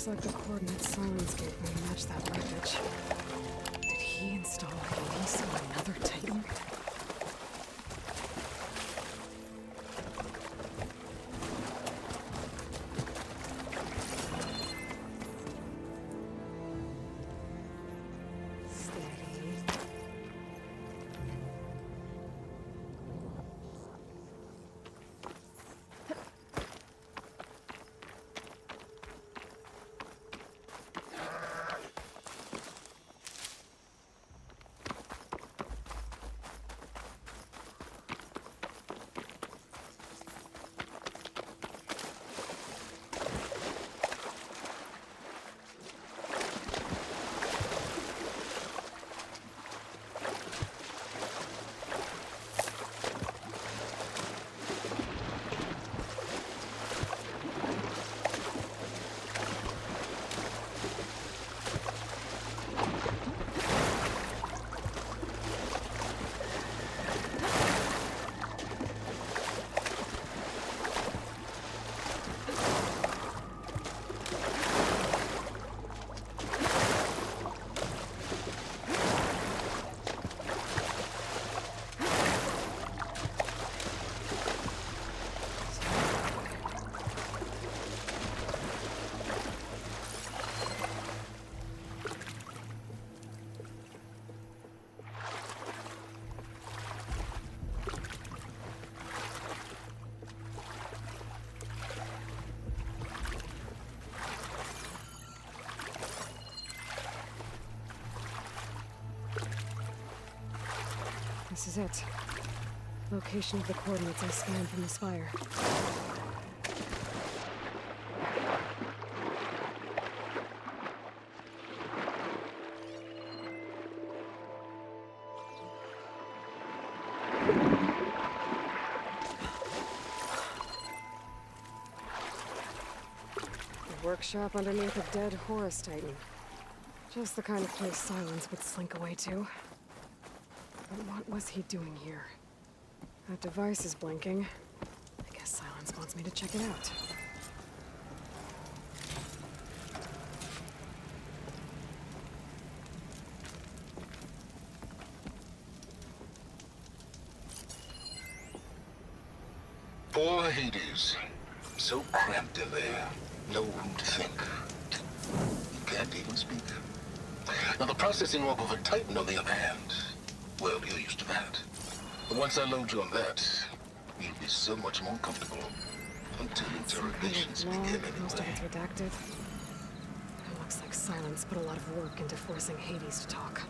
Looks like the coordinates Silence gave me match that wreckage. Did he install Hades on another Titan? This is it. Location of the coordinates I scanned from the spire. The workshop underneath a dead Horus Titan. Just the kind of place Silence would slink away to. But what was he doing here? That device is blinking. I guess Silence wants me to check it out. Poor Hades. So cramped in there. No room to think. You can't even speak. Now the processing orb of a Titan, on the other hand, well, you're used to that. But once I load you on that, you'll be so much more comfortable. Until interrogations begin anyway. Most of it's redacted. It looks like Silence put a lot of work into forcing Hades to talk.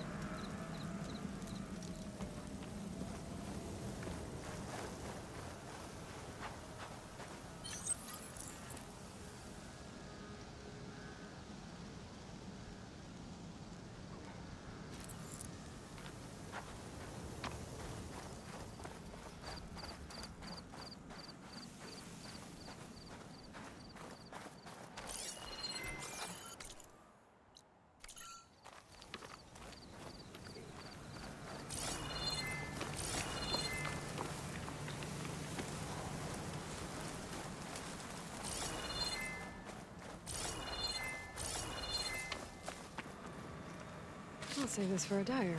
I'll save this for a dyer.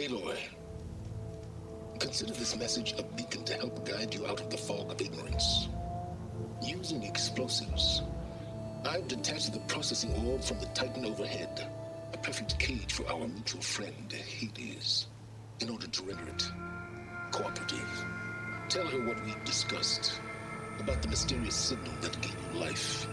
Aloy, consider this message a beacon to help guide you out of the fog of ignorance. Using explosives, I've detached the processing orb from the Titan overhead, a perfect cage for our mutual friend, Hades, in order to render it cooperative. Tell her what we've discussed about the mysterious signal that gave you life.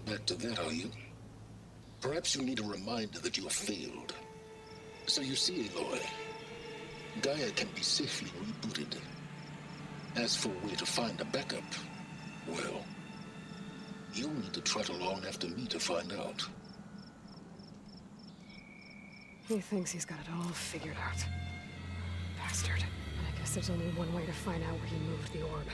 Back to that, are you? Perhaps you need a reminder that you have failed. So you see, Aloy, Gaia can be safely rebooted. As for where to find a backup, well, you'll need to trot along after me to find out. He thinks he's got it all figured out. Bastard. I guess there's only one way to find out where he moved the orb.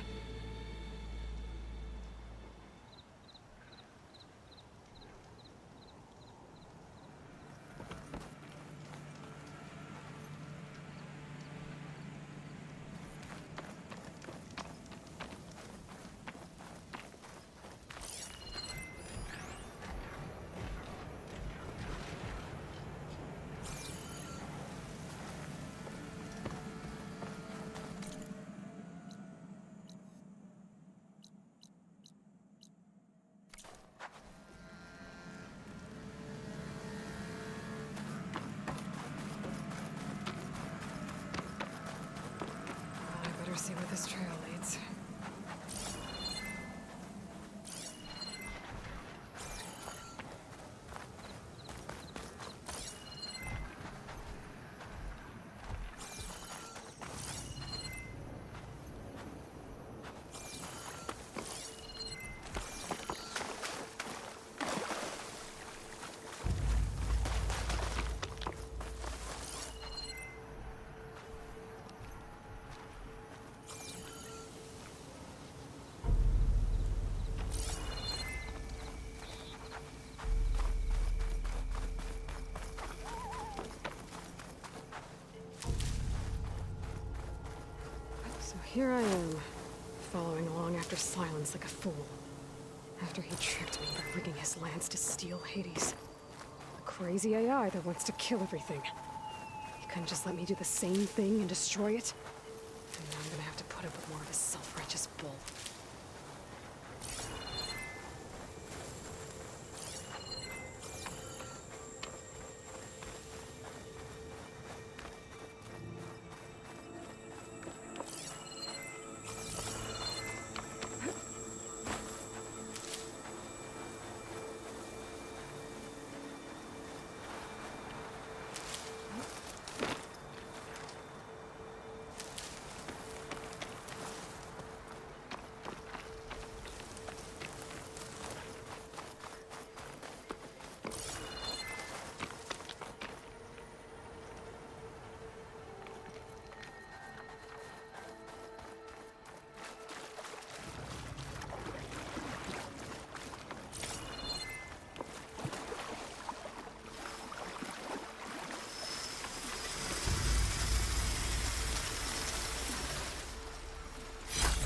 See where this trail leads. Here I am, following along after Silence like a fool. After he tricked me by rigging his lance to steal Hades. A crazy AI that wants to kill everything. He couldn't just let me do the same thing and destroy it? And now I'm gonna have to put up with more of his self-righteous bull.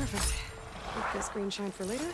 Perfect. Keep this green shine for later.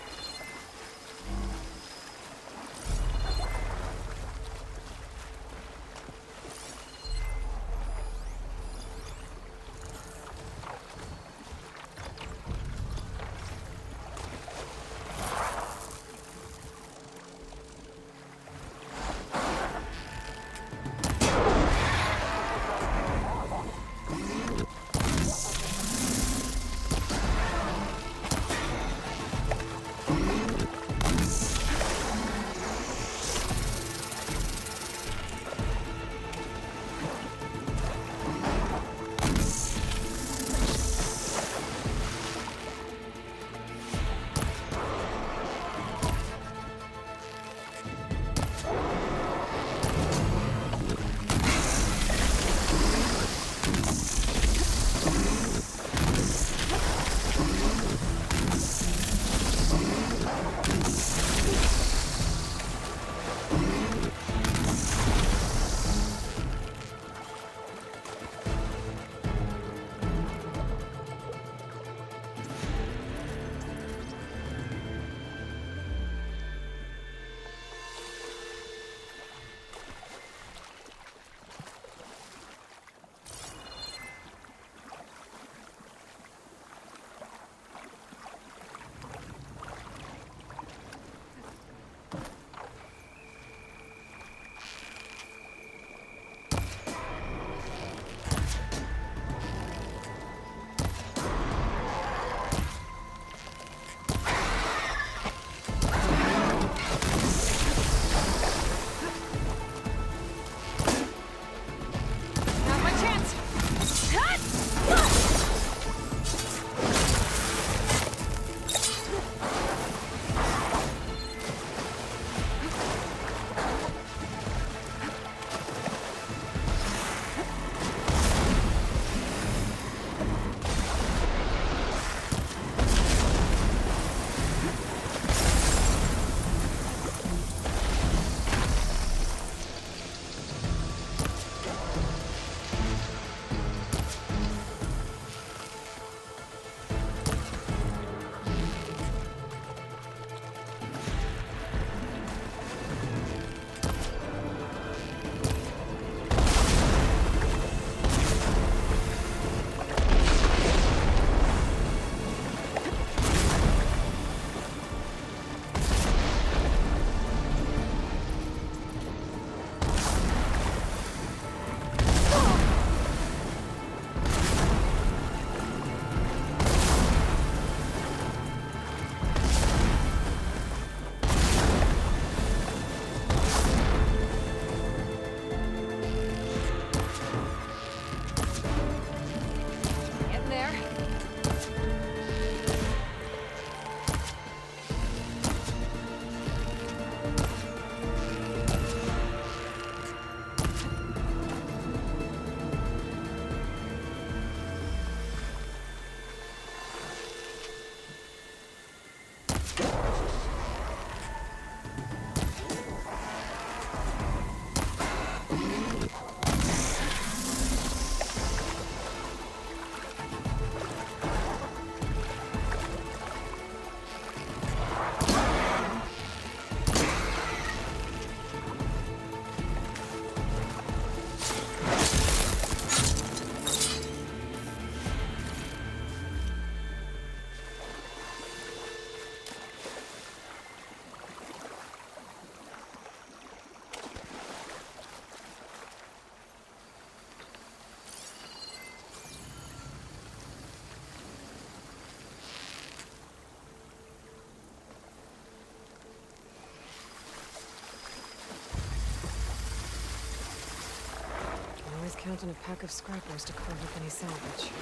count on a pack of scrappers to carve up any salvage.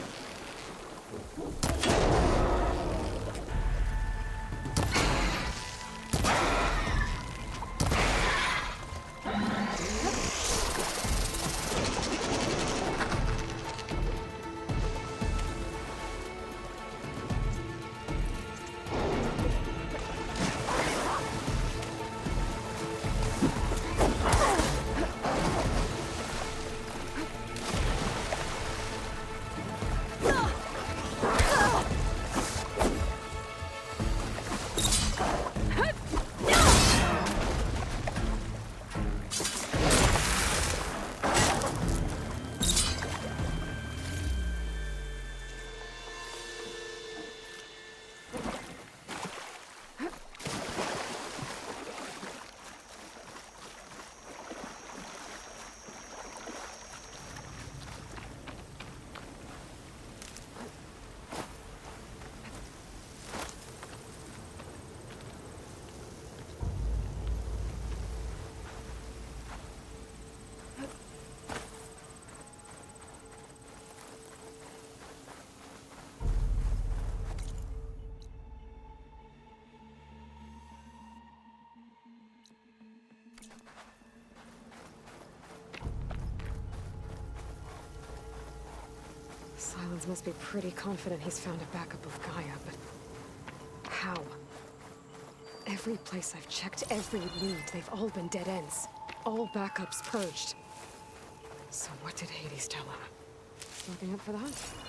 Silence must be pretty confident he's found a backup of Gaia, but how? Every place I've checked, every lead, they've all been dead ends. All backups purged. So what did Hades tell him? Looking up for that?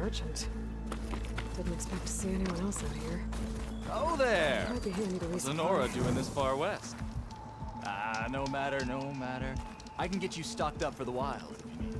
merchant. Didn't expect to see anyone else out here. Oh there! Might be handy to What's resupply. Sonora doing this far west? No matter, no matter. I can get you stocked up for the wild if you need.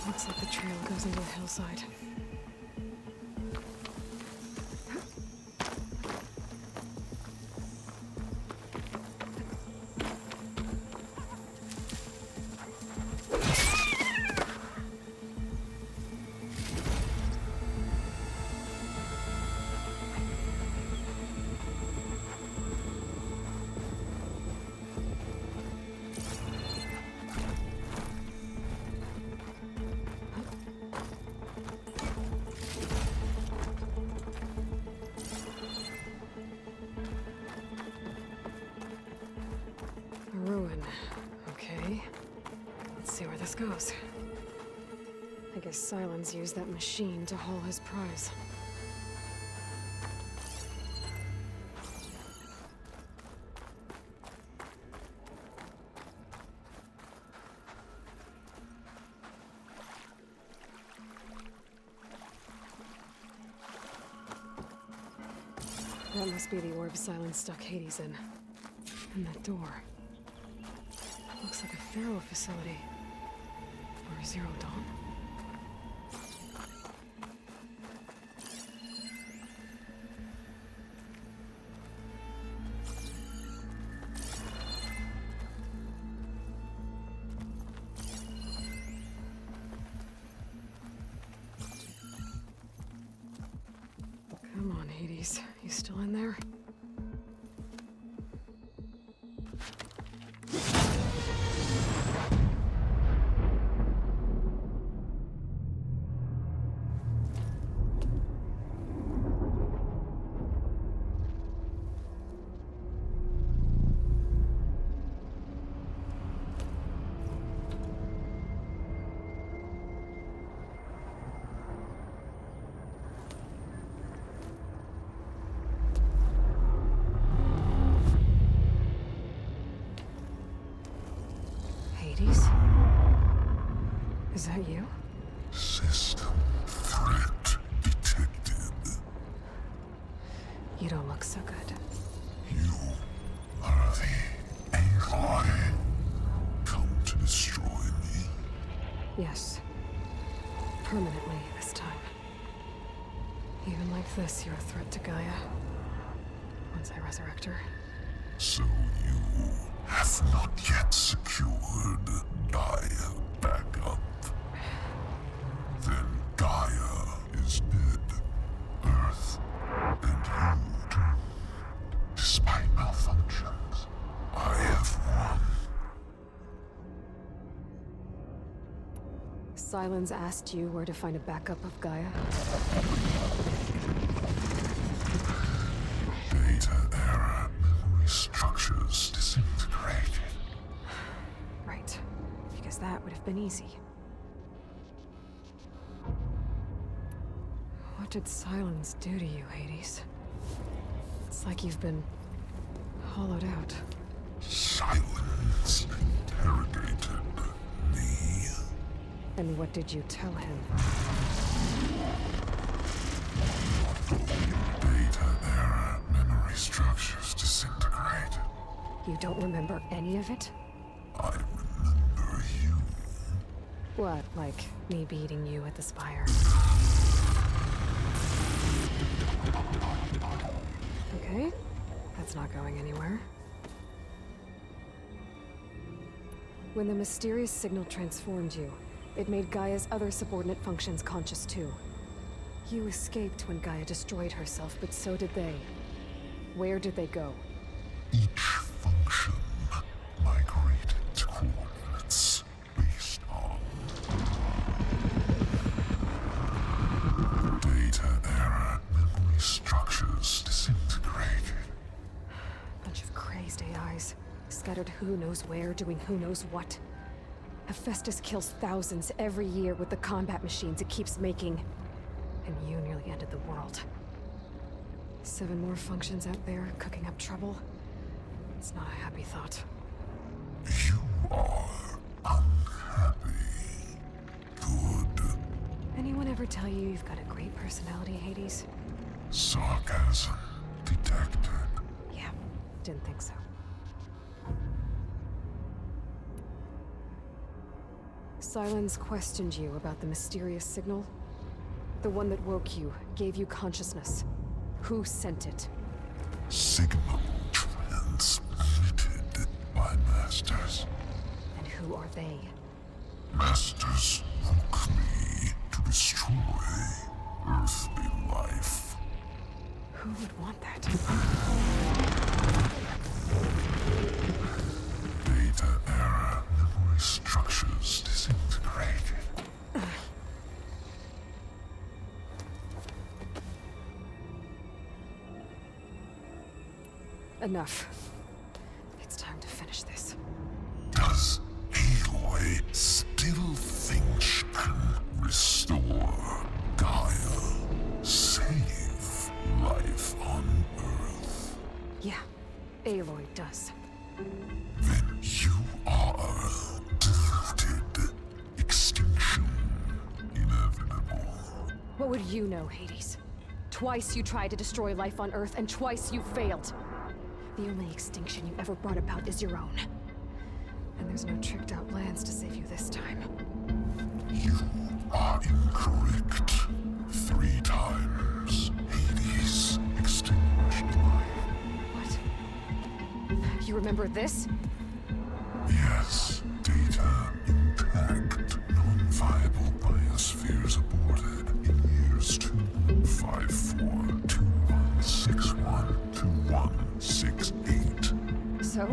Looks like the trail goes into a hillside. A ruin. Okay. Let's see where this goes. I guess Silence used that machine to haul his prize. That must be the orb Silence stuck Hades in. And that door. Looks like a Pharaoh facility. Or Zero Dawn. Come on, Hades. You still in there? Hades? Is that you? System threat detected. You don't look so good. You are the Aloy. Come to destroy me. Yes. Permanently this time. Even like this, you're a threat to Gaia. Once I resurrect her. So you have not yet secured Gaia back up. Then Gaia is dead. Earth and you too. Despite malfunctions, I have won. Silence asked you where to find a backup of Gaia? Data error, memory structures disintegrated. Right. Because that would have been easy. What did silence do to you, Hades? It's like you've been hollowed out. Silence interrogated me. And what did you tell him? Data error, memory structures disintegrate. You don't remember any of it? I remember you. What, like me beating you at the spire? Okay, that's not going anywhere. When the mysterious signal transformed you, it made Gaia's other subordinate functions conscious too. You escaped when Gaia destroyed herself, but so did they. Where did they go? Each function migrated to coordinates based on data error, memory structures disintegrated. Bunch of crazed AIs, scattered who knows where, doing who knows what. Hephaestus kills thousands every year with the combat machines it keeps making. And you nearly ended the world. 7 more functions out there, cooking up trouble. It's not a happy thought. You are unhappy. Good. Anyone ever tell you you've got a great personality, Hades? Sarcasm detected. Yeah, didn't think so. Silence questioned you about the mysterious signal. The one that woke you, gave you consciousness. Who sent it? Signal transmitted by masters. And who are they? Masters woke me to destroy earthly life. Who would want that? Data error, memory structures disintegrated. Enough. It's time to finish this. Does Aloy still think she can restore Gaia? Save life on Earth? Yeah, Aloy does. Then you are deluded. Extinction inevitable. What would you know, Hades? Twice you tried to destroy life on Earth, and twice you failed. The only extinction you ever brought about is your own. And there's no tricked-out plans to save you this time. You are incorrect. 3 times Hades extinguished life. What? You remember this? Yes, data intact. Non-viable biospheres aborted in years 2154, 2161, 2168. So,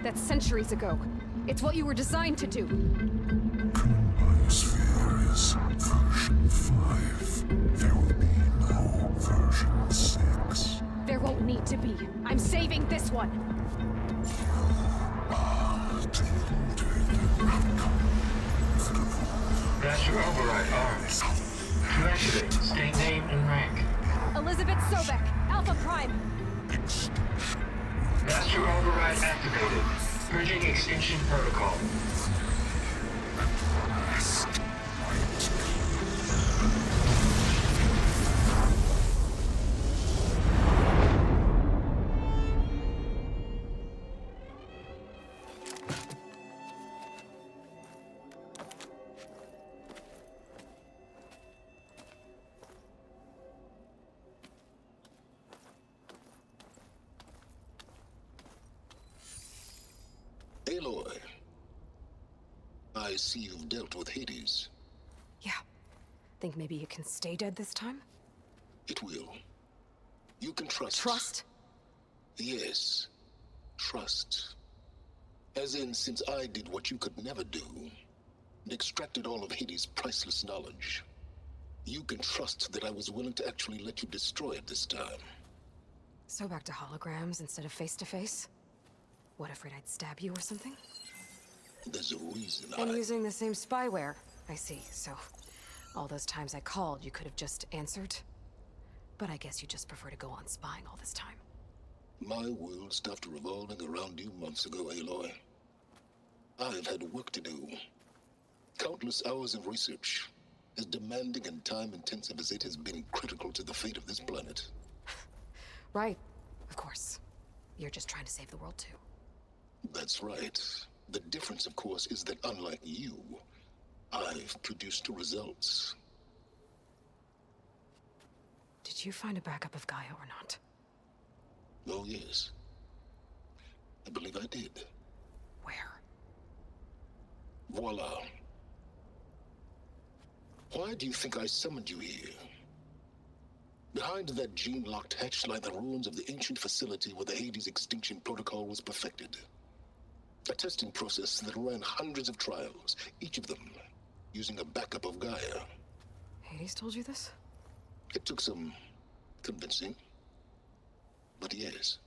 that's centuries ago. It's what you were designed to do. Current biosphere is version 5. There will be no version 6. There won't need to be. I'm saving this one. Master override armed. To activate, state name and rank. Elizabeth Sobek, Alpha Prime. Extinction. Master override activated. Purging extinction protocol. Aloy, I see you've dealt with Hades. Yeah. Think maybe you can stay dead this time? It will. You can trust. Trust? Yes. Trust. As in, since I did what you could never do, and extracted all of Hades' priceless knowledge, you can trust that I was willing to actually let you destroy it this time. So back to holograms instead of face-to-face? What, afraid I'd stab you or something? There's a reason And using the same spyware. I see, so All those times I called, you could have just answered. But I guess you just prefer to go on spying all this time. My world stopped revolving around you months ago, Aloy. I've had work to do. Countless hours of research, as demanding and time-intensive as it has been critical to the fate of this planet. Right, of course. You're just trying to save the world too. That's right. The difference, of course, is that unlike you, I've produced results. Did you find a backup of Gaia or not? Oh, yes. I believe I did. Where? Voila. Why do you think I summoned you here? Behind that gene-locked hatch lie the ruins of the ancient facility where the Hades extinction protocol was perfected. A testing process that ran hundreds of trials, each of them using a backup of Gaia. Hades told you this? It took some convincing, but yes.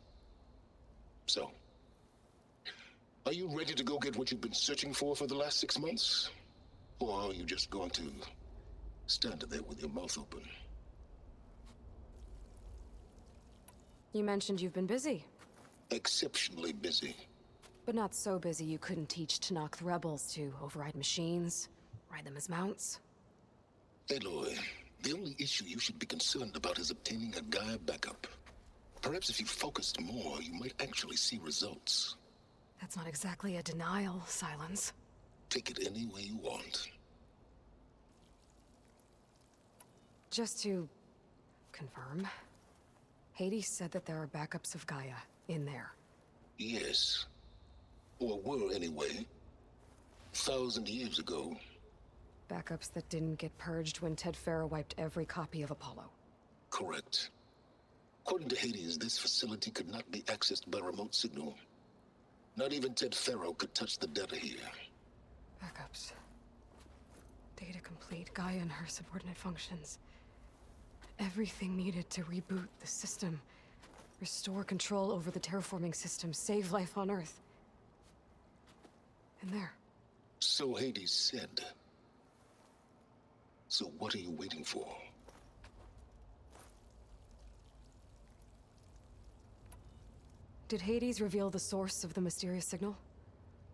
So, are you ready to go get what you've been searching for the last 6 months? Or are you just going to stand there with your mouth open? You mentioned you've been busy. Exceptionally busy. But not so busy you couldn't teach Tanakh the rebels to override machines, ride them as mounts. Aloy, the only issue you should be concerned about is obtaining a Gaia backup. Perhaps if you focused more, you might actually see results. That's not exactly a denial, Silence. Take it any way you want. Just to confirm, Hades said that there are backups of Gaia in there. Yes. Or were anyway. 1,000 years ago. Backups that didn't get purged when Ted Farrow wiped every copy of Apollo. Correct. According to Hades, this facility could not be accessed by remote signal. Not even Ted Farrow could touch the data here. Backups. Data complete, Gaia and her subordinate functions. Everything needed to reboot the system. Restore control over the terraforming system, save life on Earth. And there. So Hades said. So what are you waiting for? Did Hades reveal the source of the mysterious signal?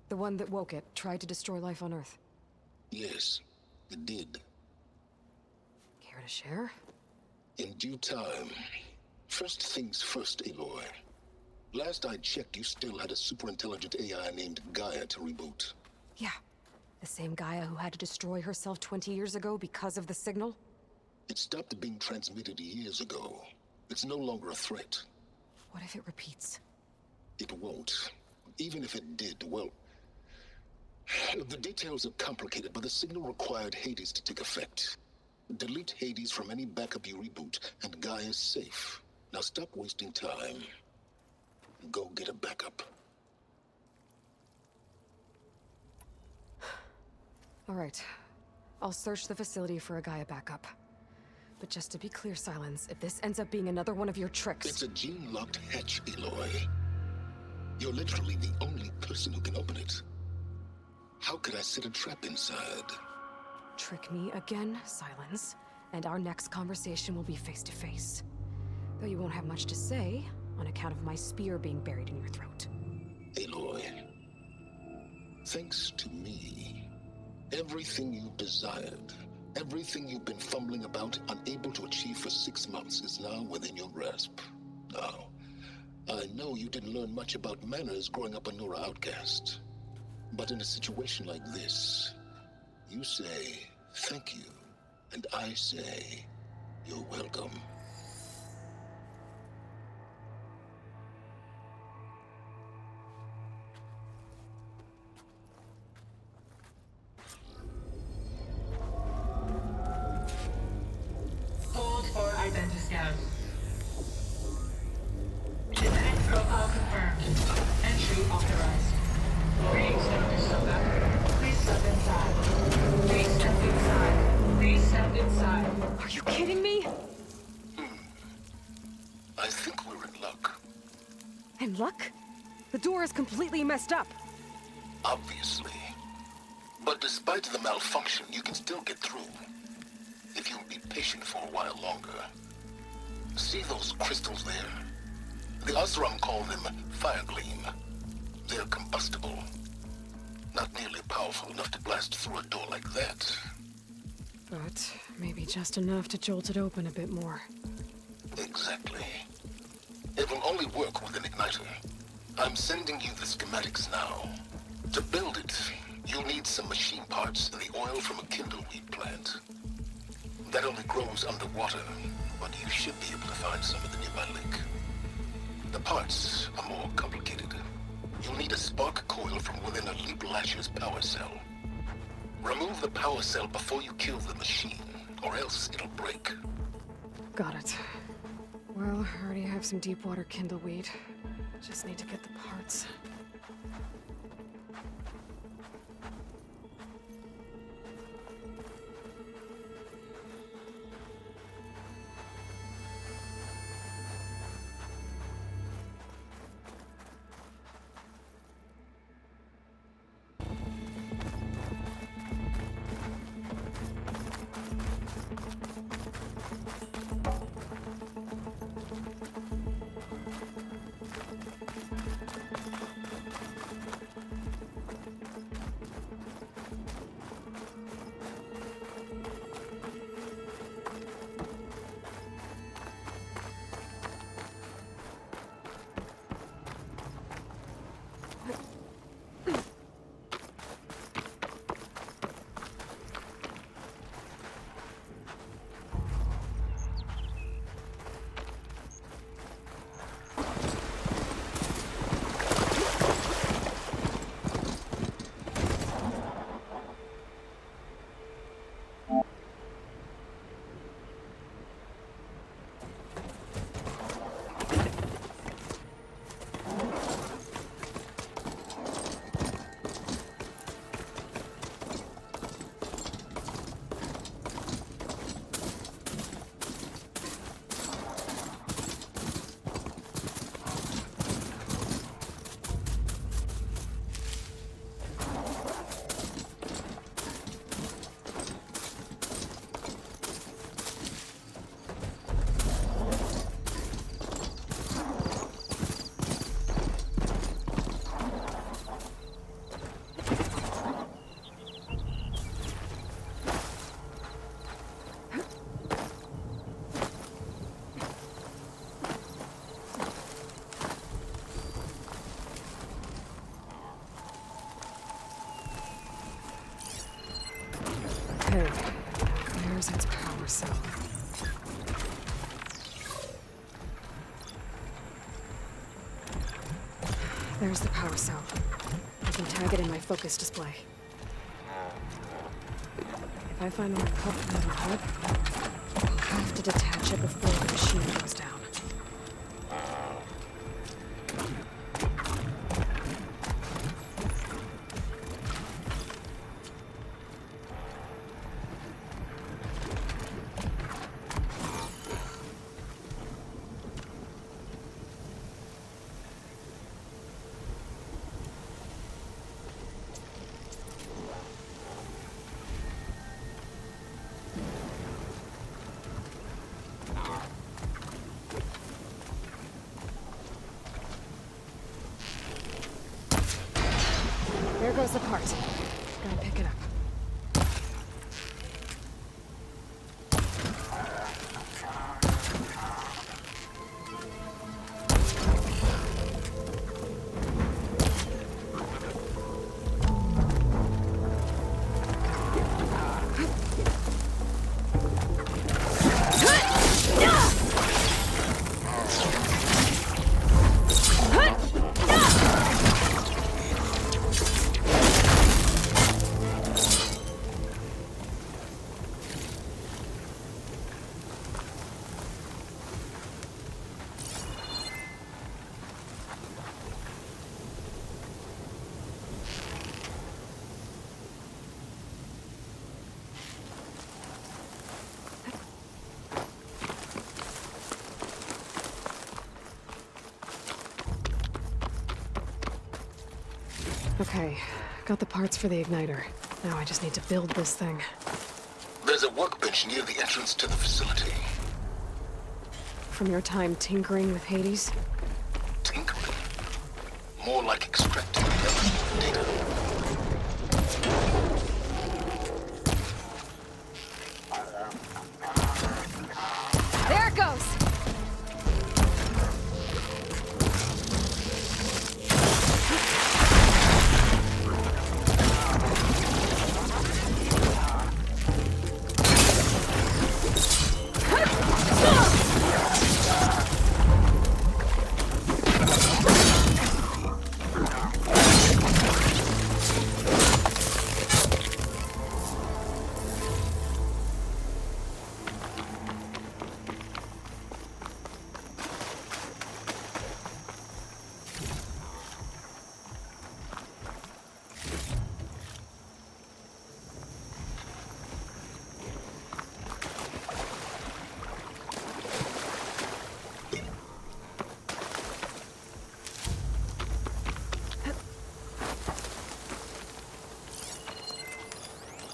The one that woke it, tried to destroy life on Earth? Yes, it did. Care to share? In due time. First things first, Aloy. Last I checked, you still had a superintelligent AI named Gaia to reboot. Yeah. The same Gaia who had to destroy herself 20 years ago because of the signal? It stopped being transmitted years ago. It's no longer a threat. What if it repeats? It won't. Even if it did, well... The details are complicated, but the signal required Hades to take effect. Delete Hades from any backup you reboot, and Gaia's safe. Now stop wasting time. Go get a backup. All right. I'll search the facility for a Gaia backup. But just to be clear, Silence, if this ends up being another one of your tricks... It's a gene-locked hatch, Aloy. You're literally the only person who can open it. How could I set a trap inside? Trick me again, Silence, and our next conversation will be face-to-face. Though you won't have much to say, on account of my spear being buried in your throat. Aloy, thanks to me, everything you desired, everything you've been fumbling about, unable to achieve for 6 months, is now within your grasp. Now, I know you didn't learn much about manners growing up a Nora outcast. But in a situation like this, you say, thank you, and I say, you're welcome. Hold for identiscan. Genetic profile confirmed. Entry authorized. Greetings, Dr. Soga. Please step inside. Please step inside. Please step inside. Are you kidding me? I think we're in luck. And luck? The door is completely messed up. Obviously. But despite the malfunction, you can still get through. if you'll be patient for a while longer. See those crystals there? The Osram call them fire gleam. They're combustible. Not nearly powerful enough to blast through a door like that. But maybe just enough to jolt it open a bit more. Exactly. It will only work with an igniter. I'm sending you the schematics now. To build it, you'll need some machine parts and the oil from a kindleweed plant. That only grows underwater, but you should be able to find some at the nearby lake. The parts are more complicated. You'll need a spark coil from within a Leap Lasher's power cell. Remove the power cell before you kill the machine, or else it'll break. Got it. Well, I already have some deep water kindleweed. Just need to get the parts. Okay, there's its power cell. There's the power cell. I can tag it in my focus display. If I find one cupped metal head, I'll have to detach it before the machine goes down. There goes the part. Gotta pick it up. Okay, got the parts for the igniter. Now I just need to build this thing. There's There's a workbench near the entrance to the facility. From your time tinkering with Hades? Tinkering? More like extracting data. There it goes!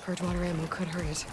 Purge water ammo could hurt it.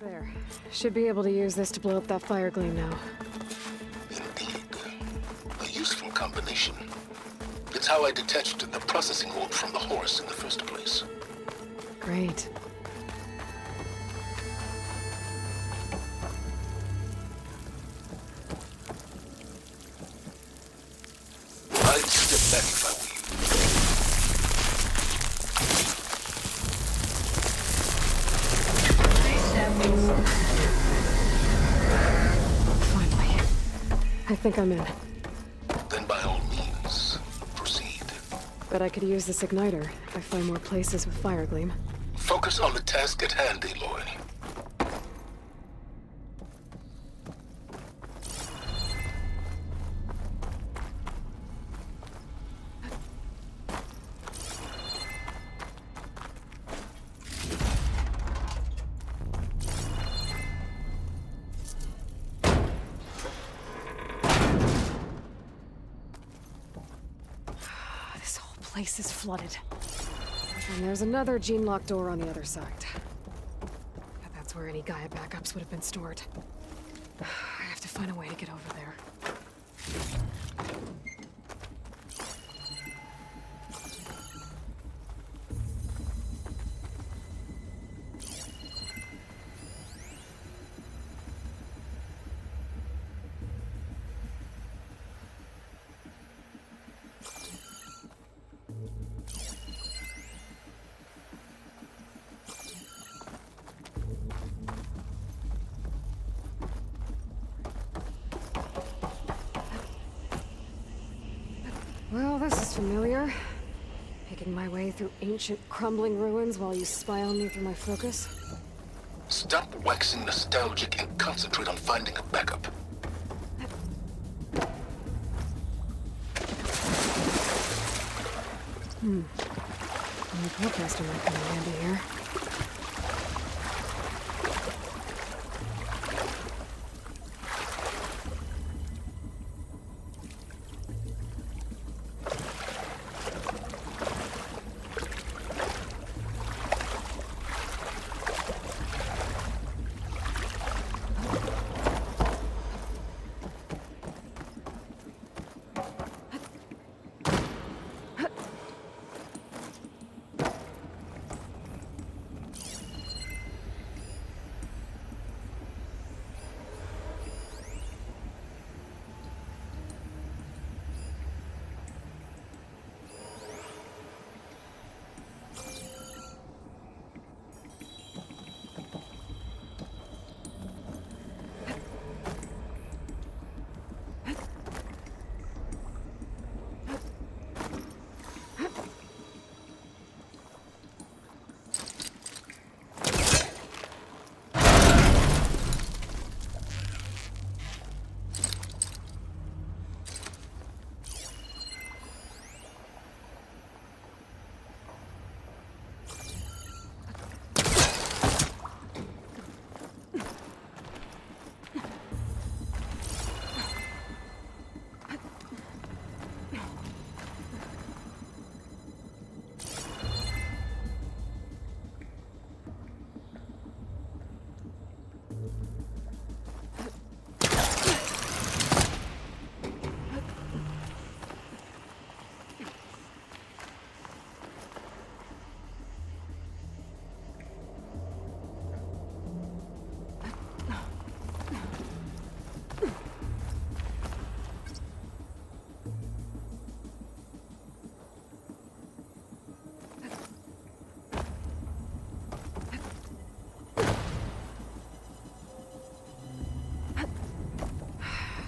There. Should be able to use this to blow up that fire gleam now. Indeed. A useful combination. It's how I detached the processing orb from the horse in the first place. Great. I'd step back if I were Please stand inside. Finally. I think I'm in. you. Then by all means, proceed. Bet I could use this igniter if I find more places with fire gleam. Focus on the task at hand, Aloy. This whole place is flooded. And there's another gene-lock door on the other side. Bet that's where any Gaia backups would have been stored. I have to find a way to get over there. Well, this is familiar. Picking my way through ancient, crumbling ruins while you spy on me through my focus. Stop waxing nostalgic and concentrate on finding a backup. The forecaster might come in handy here.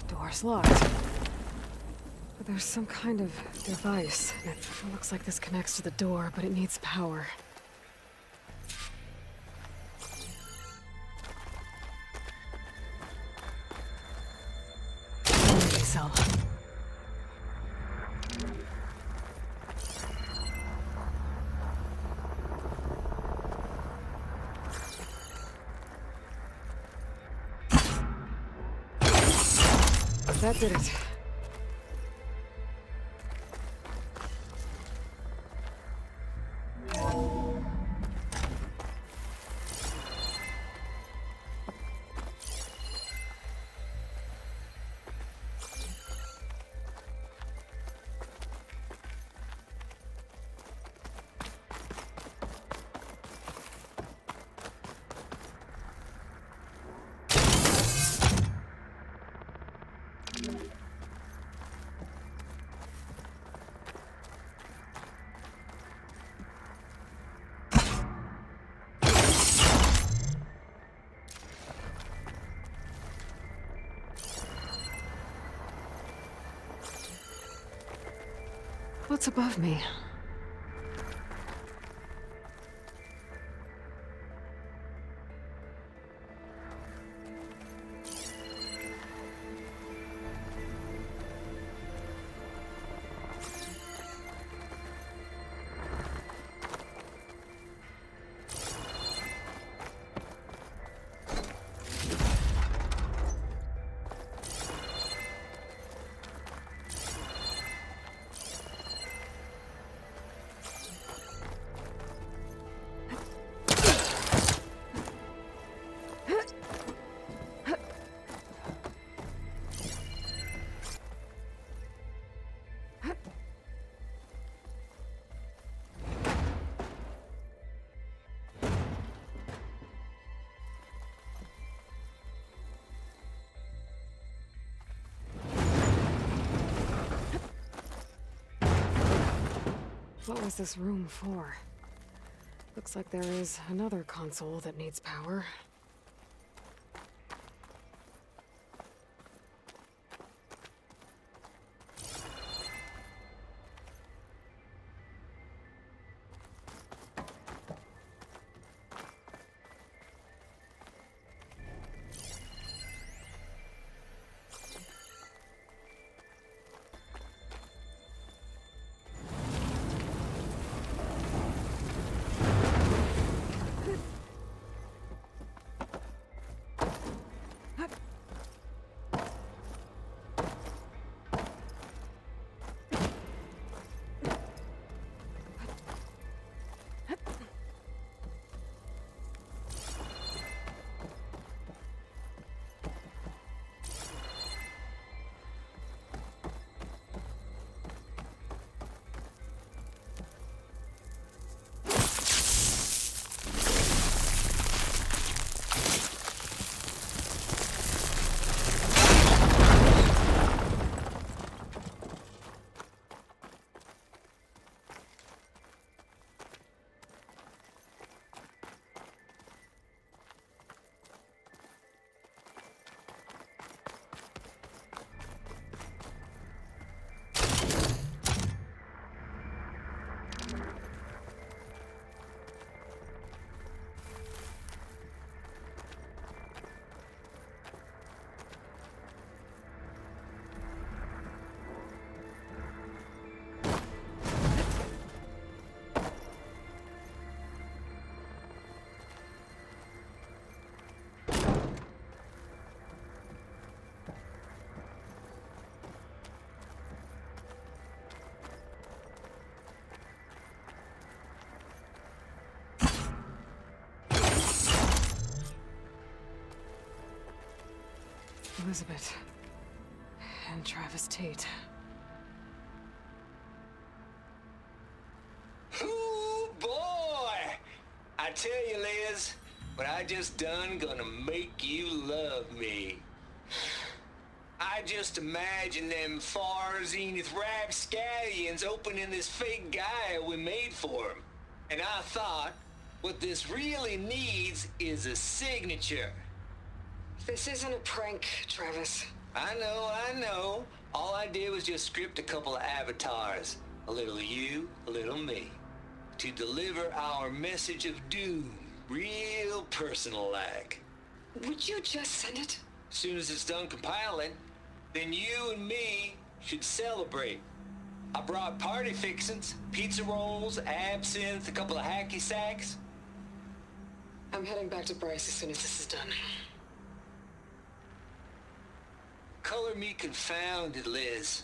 Door's locked. But there's some kind of device. It looks like this connects to the door, but it needs power. Energy cell. That did it. What's above me? What was this room for? Looks like there is another console that needs power. Elizabeth. And Travis Tate. Ooh, boy! I tell you, Liz, what I just done gonna make you love me. I just imagine them far zenith rapscallions opening this fake guy we made for him. And I thought, what this really needs is a signature. This isn't a prank, Travis. I know. All I did was just script a couple of avatars. A little you, a little me. To deliver our message of doom, real personal-like. Would you just send it? As soon as it's done compiling, then you and me should celebrate. I brought party fixins, pizza rolls, absinthe, a couple of hacky sacks. I'm heading back to Bryce as soon as this is done. Color me confounded, Liz.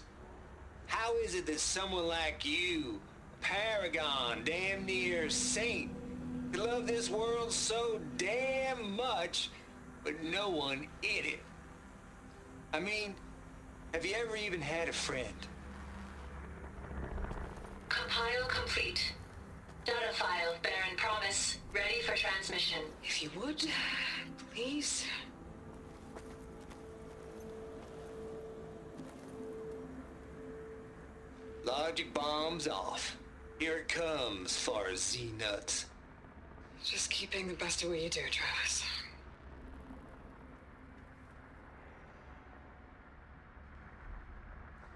How is it that someone like you, a paragon, damn near saint, could love this world so damn much, but no one in it? I mean, have you ever even had a friend? Compile complete. Data file, Baron Promise, ready for transmission. If you would, please. Logic bombs off. Here it comes, far Z-nuts. Just keep being the best at what you do, Travis.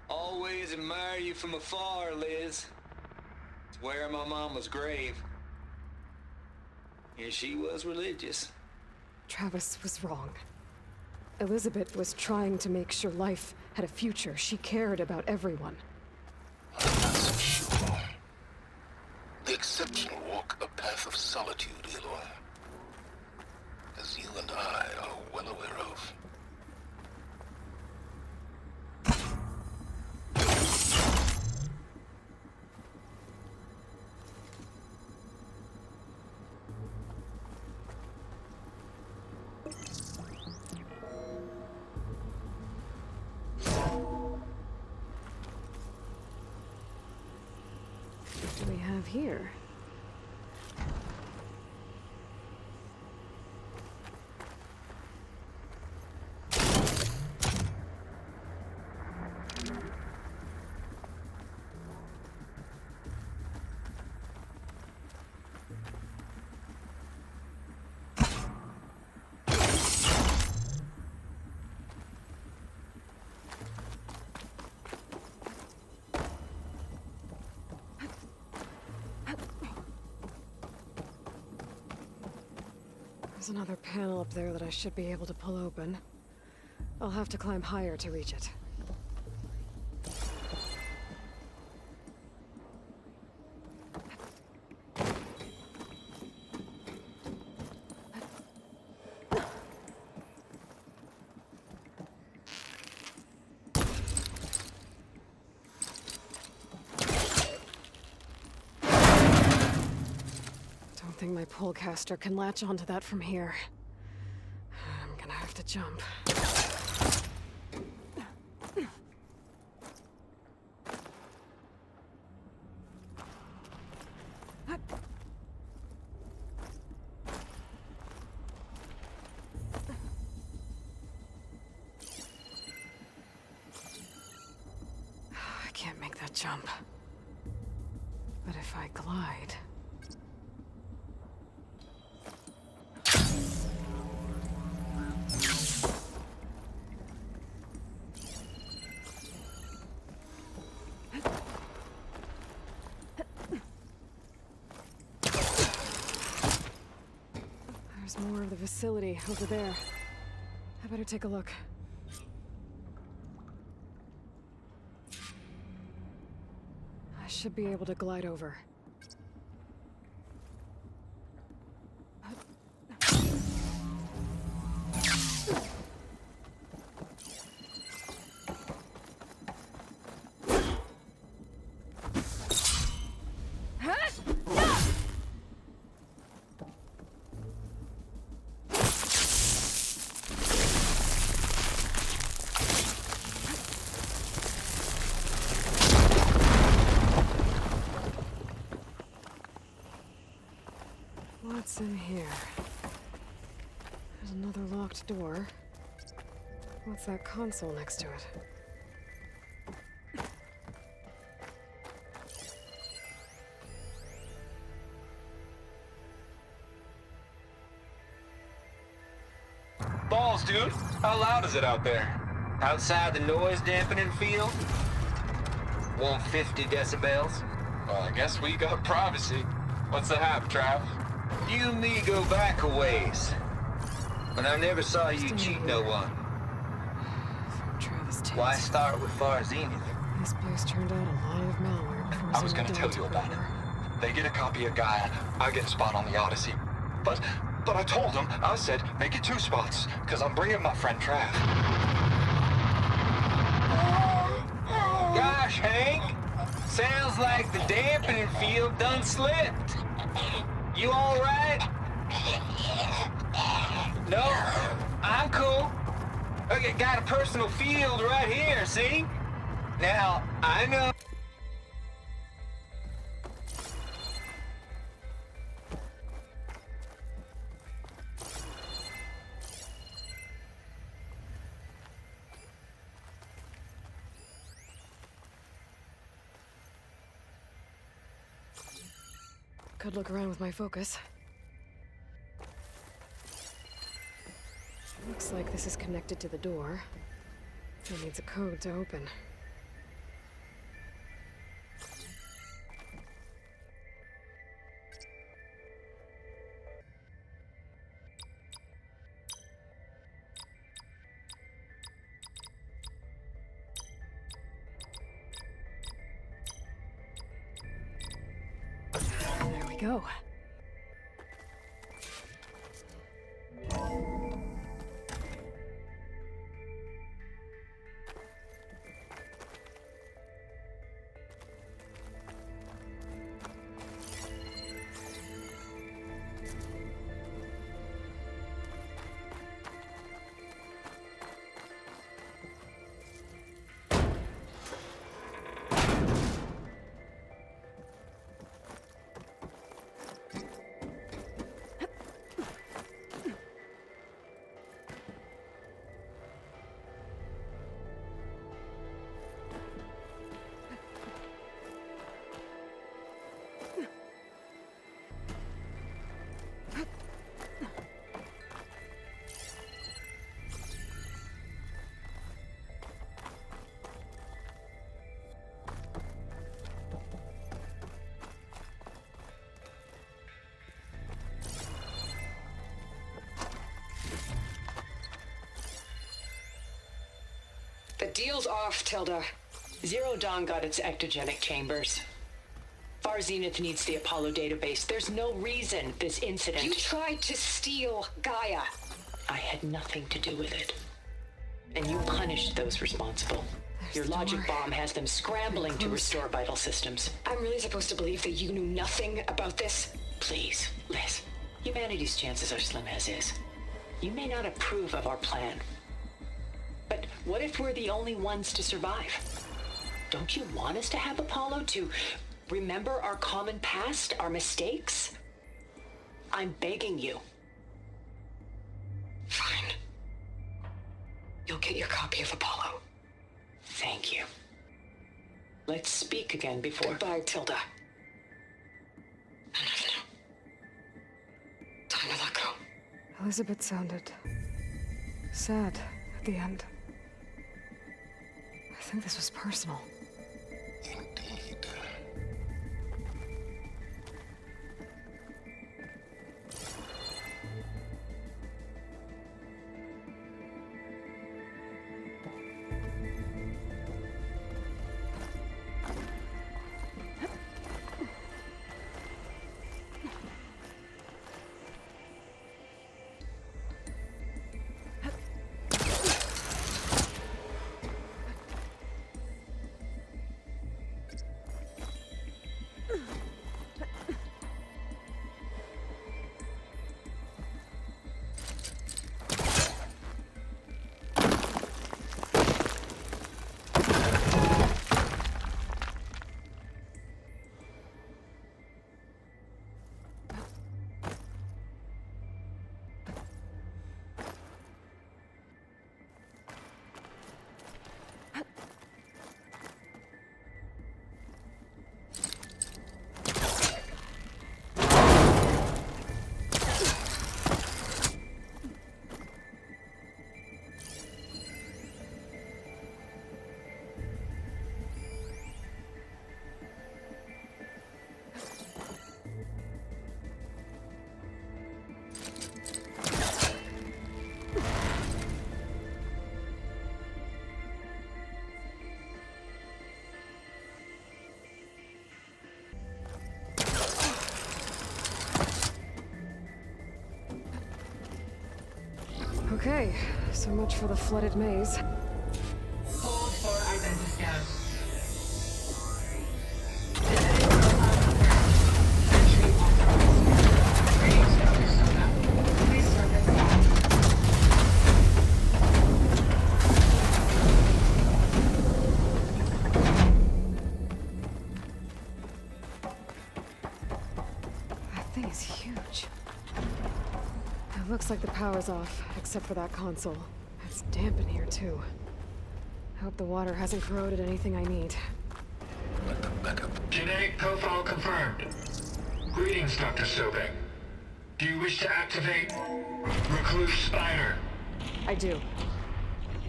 Always admire you you from afar, Liz. It's where my mama's grave. And she was religious. Travis was wrong. Elizabeth was trying to make sure life had a future. She cared about everyone. I'm not so sure. The exceptional walk a path of solitude, Aloy. As you and I are well aware of. What do we have here? There's another panel up there that I should be able to pull open. I'll have to climb higher to reach it. Don't think my polecaster can latch onto that from here. I'm gonna have to jump. I can't make that jump. But if I glide... There's more of the facility over there. I better take a look. I should be able to glide over. What's in here? There's another locked door. What's that console next to it? Balls, dude. How loud is it out there? Outside the noise dampening field? 150 decibels? Well, I guess we got privacy. What's the hap, Trav? You and me go back a ways. But I never saw you Stay cheat here. no one. From Travis Tate. Why start with Farzini? This place turned out a lot of malware before I was gonna tell you about it. They get a copy of Gaia. I get a spot on the Odyssey. But I told them, I said, make it 2 spots, because I'm bringing my friend Trav. Gosh, Hank. Sounds like the dampening field done slipped. You all right? No, I'm cool. Okay, got a personal field right here, see? Now, I know. Could look around with my focus. Looks like this is connected to the door. It needs a code to open. go. The deal's off, Tilda. Zero Dawn got its ectogenic chambers. Far Zenith needs the Apollo database. There's no reason this incident... You tried to steal Gaia. I had nothing to do with it. And you punished those responsible. Your logic bomb has them scrambling to restore vital systems. I'm really supposed to believe that you knew nothing about this? Please, Liz. Humanity's chances are slim as is. You may not approve of our plan. But what if we're the only ones to survive? Don't you want us to have Apollo to remember our common past, our mistakes? I'm begging you. Fine. You'll get your copy of Apollo. Thank you. Let's speak again before... Goodbye, Tilda. Enough now. Time to let go. Elizabeth sounded sad at the end. I think this was personal. Indeed. Okay, so much for the flooded maze. Hold for identity scan. Entry authorized. Greetings, Dr. Soda. Please step inside. That thing is huge. It looks like the power's off, except for that console. It's damp in here, too. I hope the water hasn't corroded anything I need. Let the backup. Genetic profile confirmed. Greetings, Dr. Sobek. Do you wish to activate Recluse Spider? I do.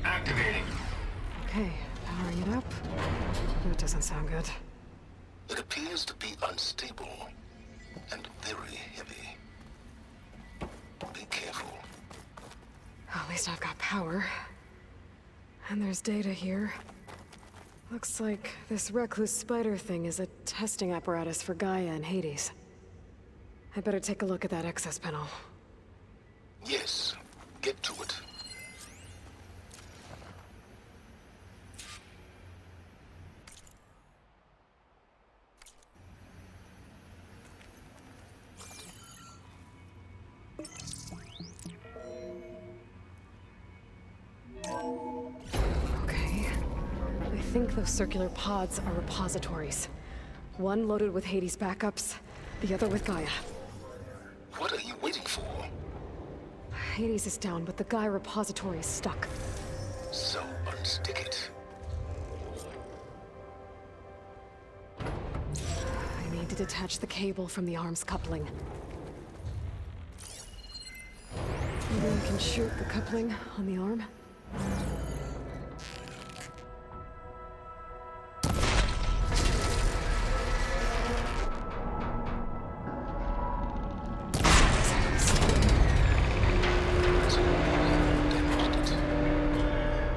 Activating. Okay, powering it up. That doesn't sound good. It appears to be unstable and very heavy. Be careful. At least I've got power. And there's data here. Looks like this recluse spider thing is a testing apparatus for Gaia and Hades. I better take a look at that access panel. Yes, get to it. Okay. I think those circular pods are repositories. One loaded with Hades backups, the other with Gaia. What are you waiting for? Hades is down, but the Gaia repository is stuck. So unstick it. I need to detach the cable from the arm's coupling. Maybe I can shoot the coupling on the arm?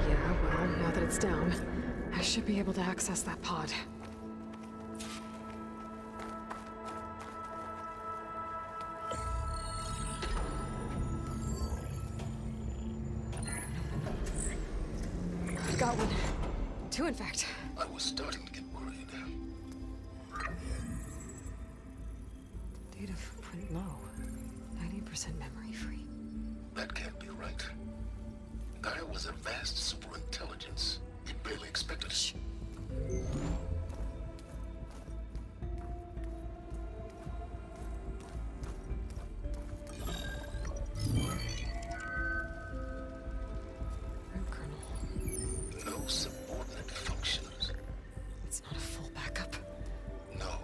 Yeah, well, now that it's down, I should be able to access that pod. I've got one. Two, in fact. I was starting to get worried. Data footprint low. 90% memory free. That can't be right. Gaia was a vast superintelligence. We barely expected it. Root kernel. No subordinate functions. It's not a full backup. No.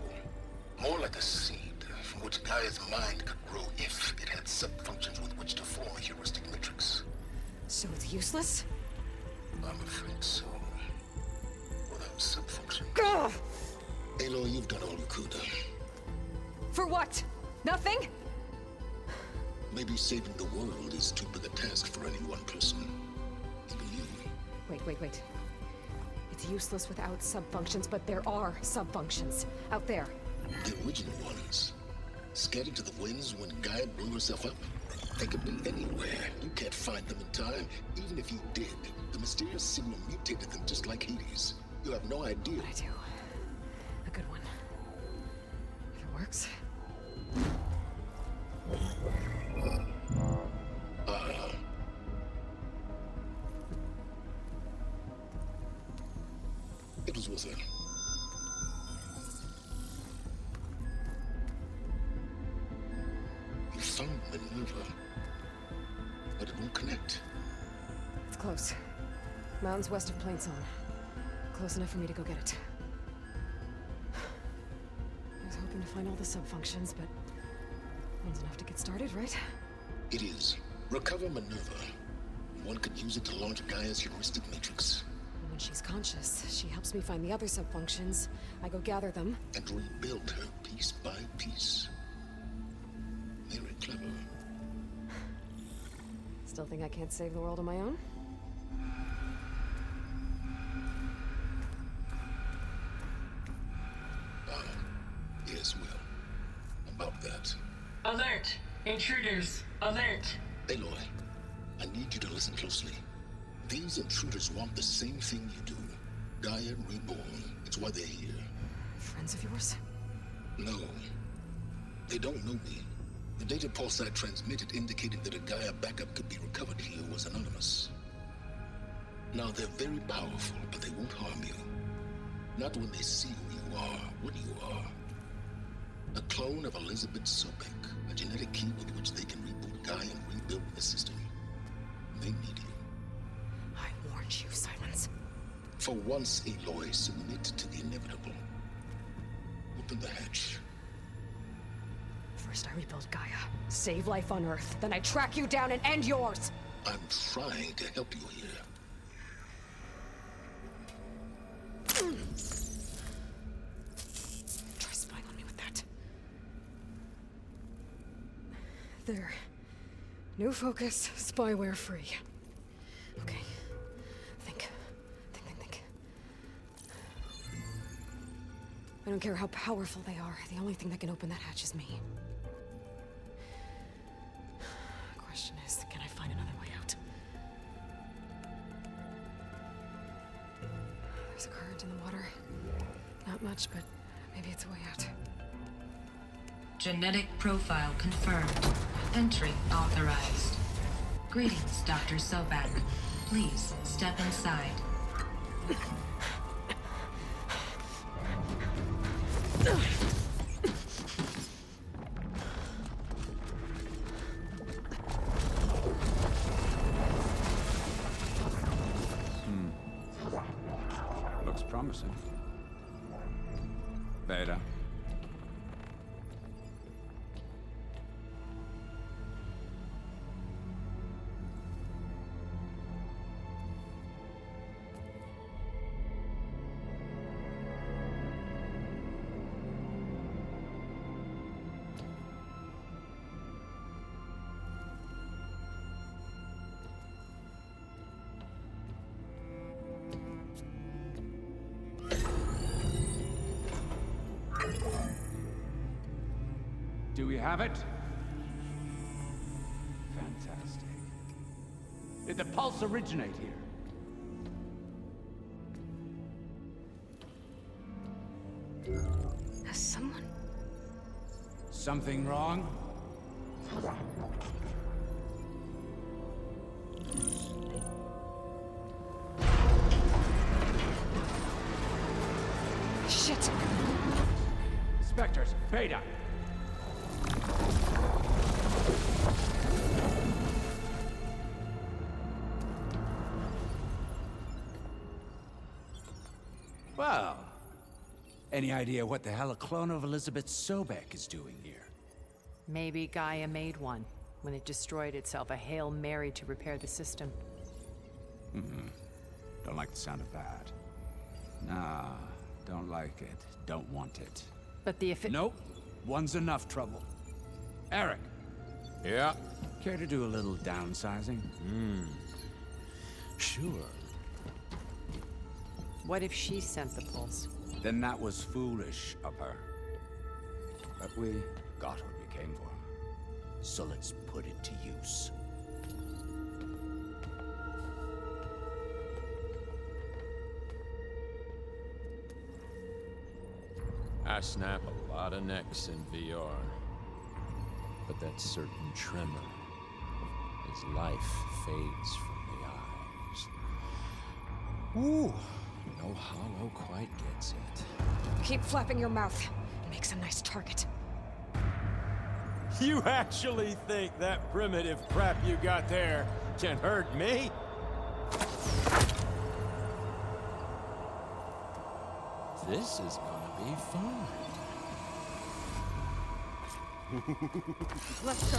More like a seed from which Gaia's mind could grow if it had sub-functions with which to form a heuristic matrix. So it's useless? I'm afraid so. Without sub-function. Ugh! Aloy, you've done all you could. For what? Nothing? Maybe saving the world is too big a task for any one person. Even you. Wait. It's useless without sub-functions, but there are sub-functions out there. The original ones. Scattered to the winds when Gaia blew herself up. They could be anywhere. You can't find them in time. Even if you did, the mysterious signal mutated them just like Hades. You have no idea. But I do. A good one. If it works. It was worth it. You found Minerva, but it won't connect. It's close. Mountains west of Plainsong. Close enough for me to go get it. I was hoping to find all the sub-functions, but one's enough to get started, right? It is. Recover Minerva. One could use it to launch Gaia's heuristic matrix. When she's conscious, she helps me find the other sub-functions. I go gather them. And rebuild her piece by piece. Very clever. Still think I can't save the world on my own? Yes, well. About that. Alert! Intruders! Alert! Aloy, I need you to listen closely. These intruders want the same thing you do. Gaia reborn. It's why they're here. Friends of yours? No. They don't know me. The data pulse I transmitted indicated that a Gaia backup could be recovered here was anonymous. Now, they're very powerful, but they won't harm you. Not when they see who you are, what you are. A clone of Elizabeth Sobek, a genetic key with which they can reboot Gaia and rebuild the system. They need you. I warned you, Silence. For once, Aloy, submit to the inevitable. Open the hatch. First I rebuild Gaia, save life on Earth, then I track you down and end yours! I'm trying to help you here. Try spying on me with that. There. New focus, spyware free. Okay. Think. I don't care how powerful they are. The only thing that can open that hatch is me. Question is, can I find another way out? There's a current in the water. Not much, but maybe it's a way out. Genetic profile confirmed. Entry authorized. Greetings, Dr. Sobak. Please step inside. Looks promising. Beta. Do we have it? Fantastic. Did the pulse originate here? Has someone... Something wrong? Shit! Spectres, Beta! Well, any idea what the hell a clone of Elizabeth Sobek is doing here? Maybe Gaia made one when it destroyed itself, a Hail Mary to repair the system. Don't like the sound of that. Nah, don't like it. Don't want it. But the Nope. One's enough trouble. Eric. Yeah? Care to do a little downsizing? Sure. What if she sent the pulse? Then that was foolish of her. But we got what we came for. So let's put it to use. I snap a lot of necks in VR. But that certain tremor as life fades from the eyes. Ooh, no hollow quite gets it. Keep flapping your mouth. It makes a nice target. You actually think that primitive crap you got there can hurt me? This is gonna be fun. Let's go.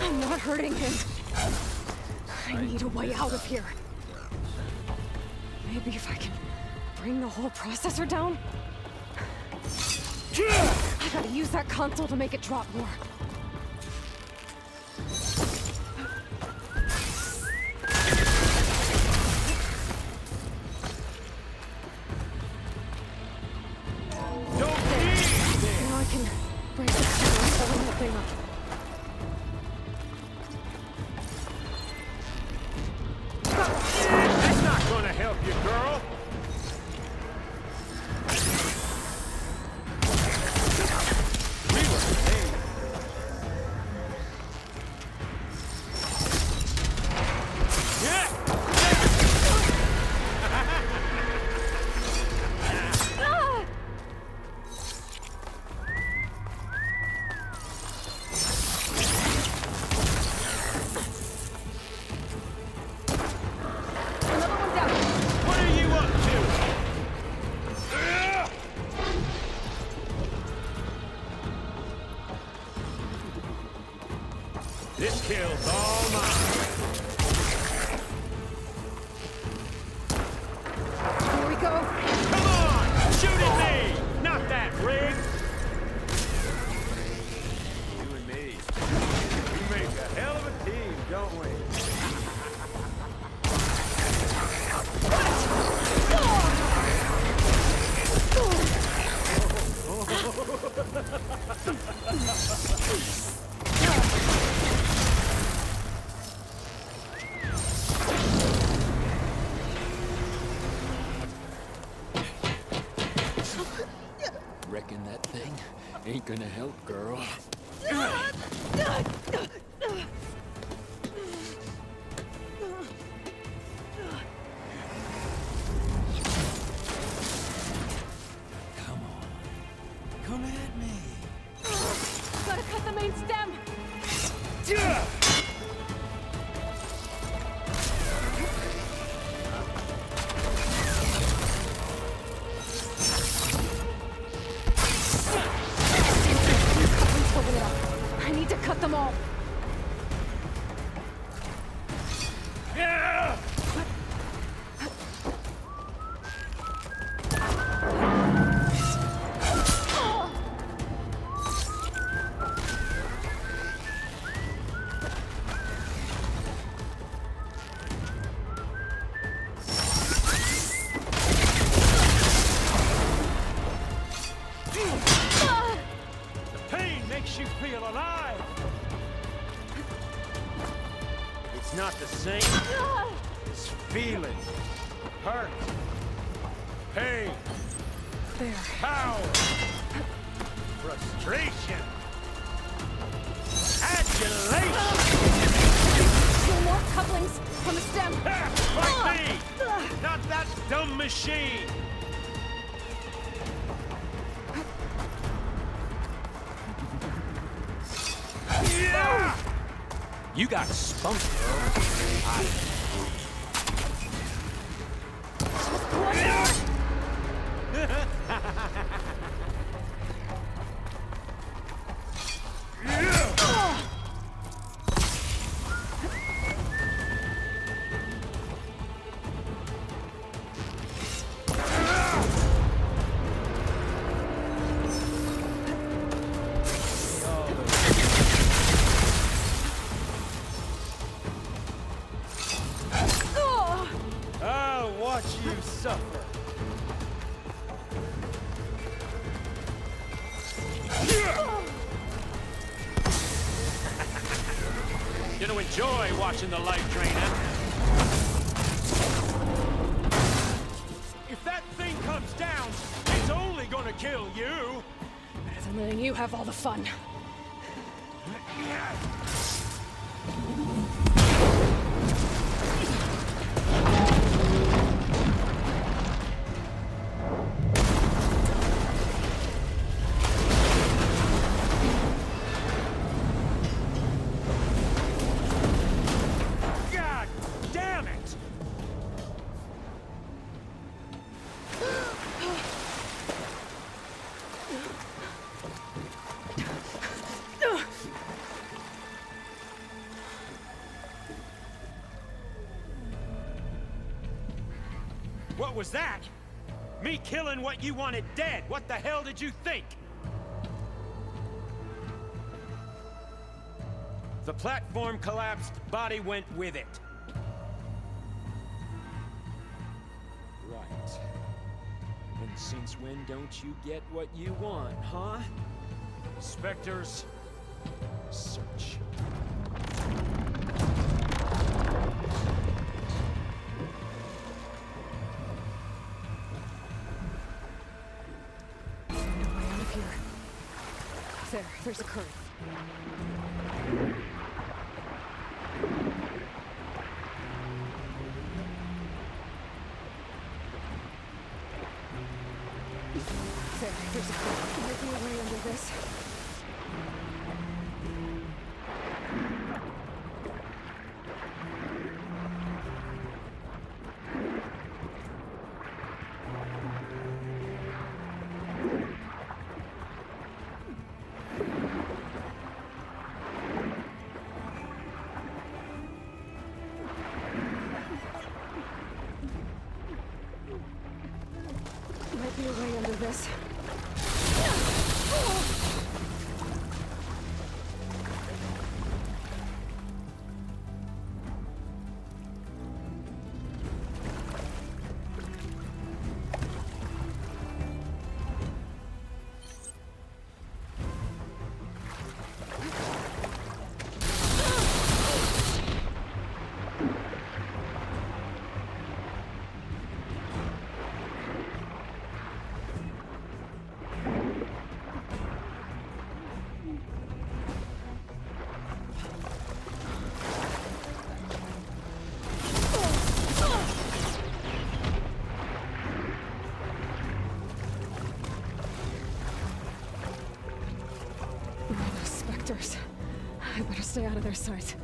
I'm not hurting him. I need a way out of here. Maybe if I can bring the whole processor down? I gotta use that console to make it drop more. Now I can break the cover and open that thing up. That's not gonna help you, girl! This kill's all mine. Here we go. Come on! Shoot at me! Not that rig! You and me. We make Reckon that thing ain't gonna help, girl. Come on. Come at me. Gotta cut the main stem! Open it up. I need to cut them all. Makes you feel alive. It's not the same as feeling hurt, pain, There. power, frustration, adulation. 2 more couplings from the stem. Like me, not that dumb machine. You got spunk, girl. I'll watch you suffer. Gonna enjoy watching the life drain out. If that thing comes down, it's only gonna kill you. Better than letting you have all the fun. God damn it! What was that? Me killing what you wanted dead. What the hell did you think? The platform collapsed, body went with it. Right. And since when don't you get what you want, huh? Spectres, search. No way out of here. There's a current. There's a current. Making a way under this. Those specters. I better stay out of their sight.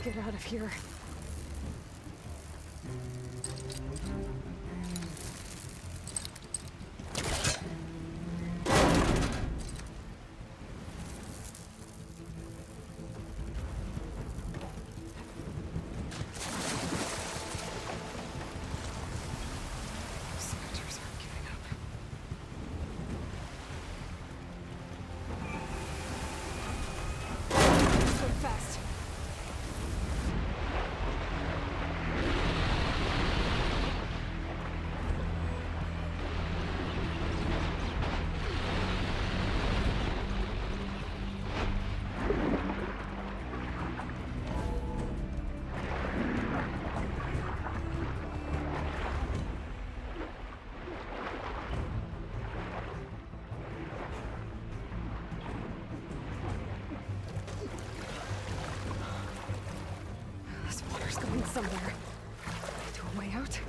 Get out of here. Spectres aren't giving up. Go fast. This water's going somewhere. To a way out?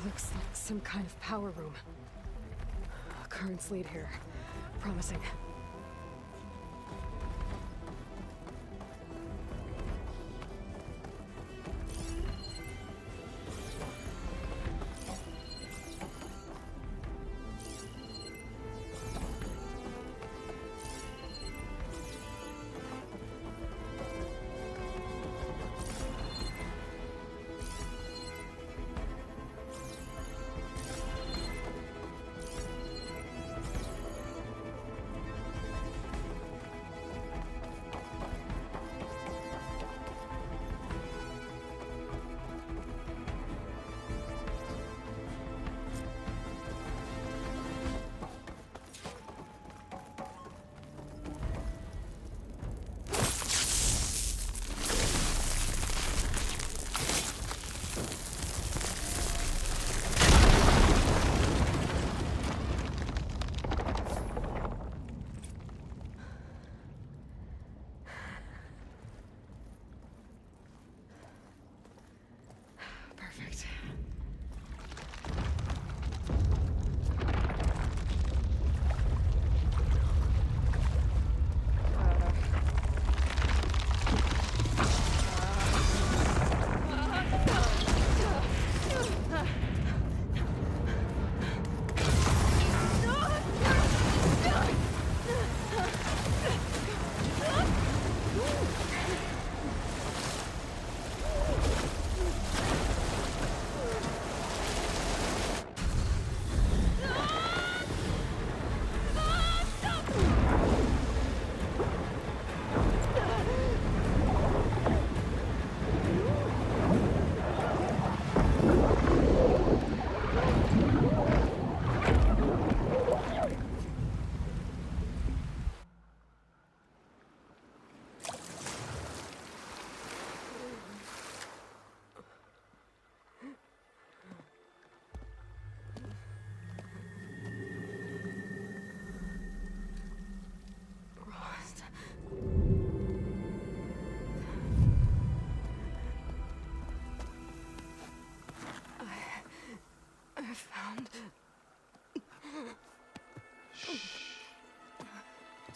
Looks like some kind of power room. Currents lead here. Promising.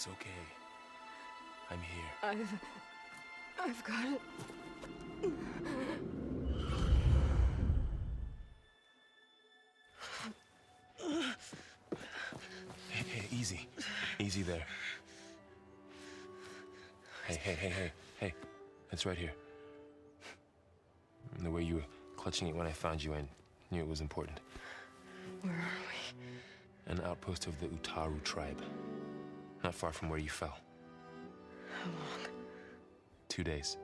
It's okay. I'm here. I've got it. Hey, easy. Easy there. Hey. It's right here. And the way you were clutching it when I found you, I knew it was important. Where are we? An outpost of the Utaru tribe. Not far from where you fell. How long? 2 days.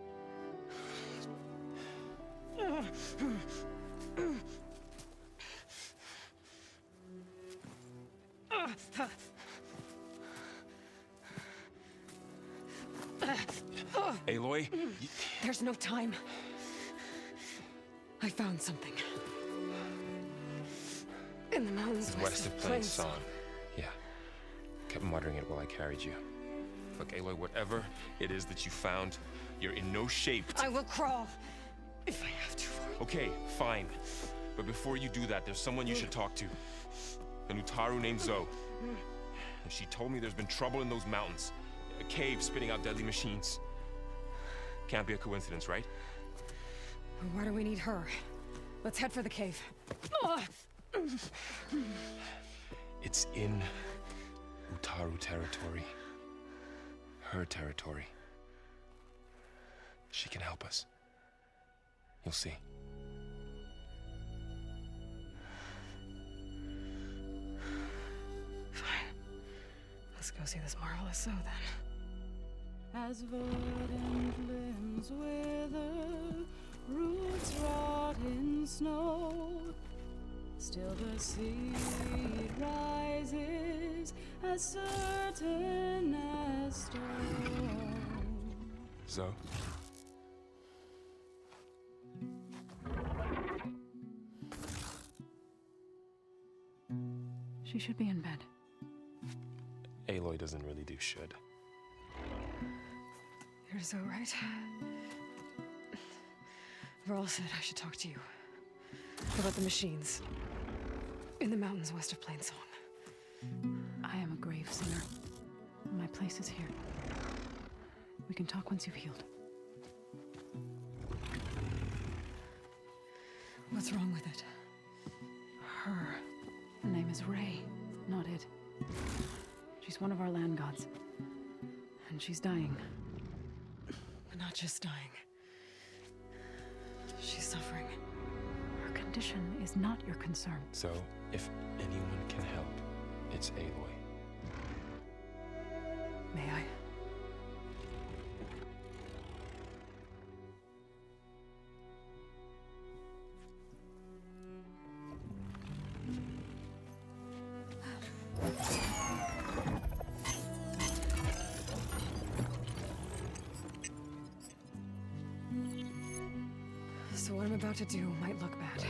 Aloy? There's no time. I found something. In the mountains West of Plain Song. Yeah. Kept muttering it while I carried you. Look, Aloy, whatever it is that you found, you're in no shape to... I will crawl. If I have to. Okay, fine. But before you do that, there's someone you should talk to. An Utaru named Zoe. And she told me there's been trouble in those mountains. A cave spitting out deadly machines. Can't be a coincidence, right? Why do we need her? Let's head for the cave. It's in Utaru territory. Her territory. She can help us. You'll see. Fine. Let's go see this marvelous Zoe then. As verdant limbs wither, roots rot in snow, still the seed rises as certain as stone. Zoe? She should be in bed. Aloy doesn't really do should. You're so right. Varl said I should talk to you. About the machines. In the mountains west of Plain Song. I am a grave singer. My place is here. We can talk once you've healed. What's wrong with it? Her name is Ray, not it. She's one of our land gods. And she's dying. Not just dying. She's suffering. Her condition is not your concern. So, if anyone can help, it's Aloy. May I? So what I'm about to do might look bad,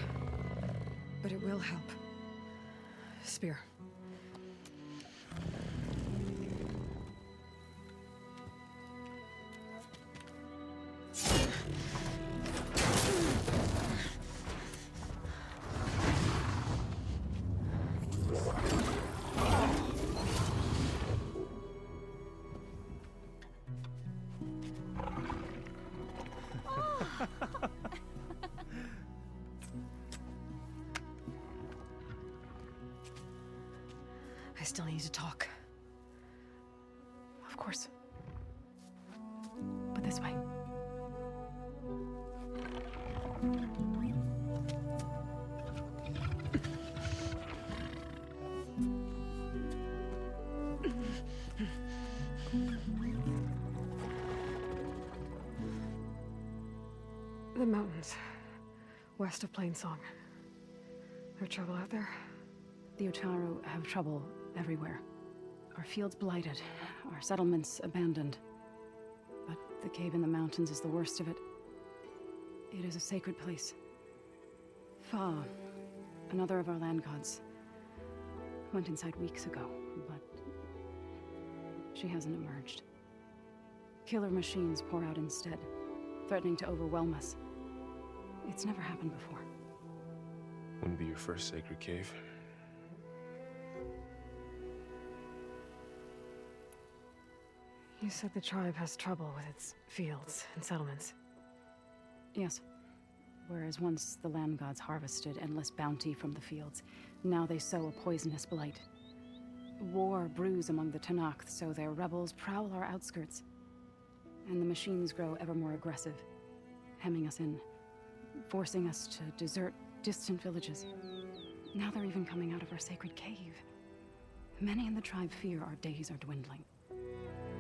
but it will help. Spear. I still need to talk. Of course. But this way. The mountains, west of Plain Song. There's trouble out there? The Utaru have trouble everywhere. Our fields blighted, our settlements abandoned. But the cave in the mountains is the worst of it. It is a sacred place. Fa, another of our land gods, went inside weeks ago, but she hasn't emerged. Killer machines pour out instead, threatening to overwhelm us. It's never happened before. Wouldn't be your first sacred cave. You said the tribe has trouble with its fields and settlements. Yes. Whereas once the land gods harvested endless bounty from the fields, now they sow a poisonous blight. War brews among the Tanakh, so their rebels prowl our outskirts. And the machines grow ever more aggressive, hemming us in, forcing us to desert distant villages. Now they're even coming out of our sacred cave. Many in the tribe fear our days are dwindling.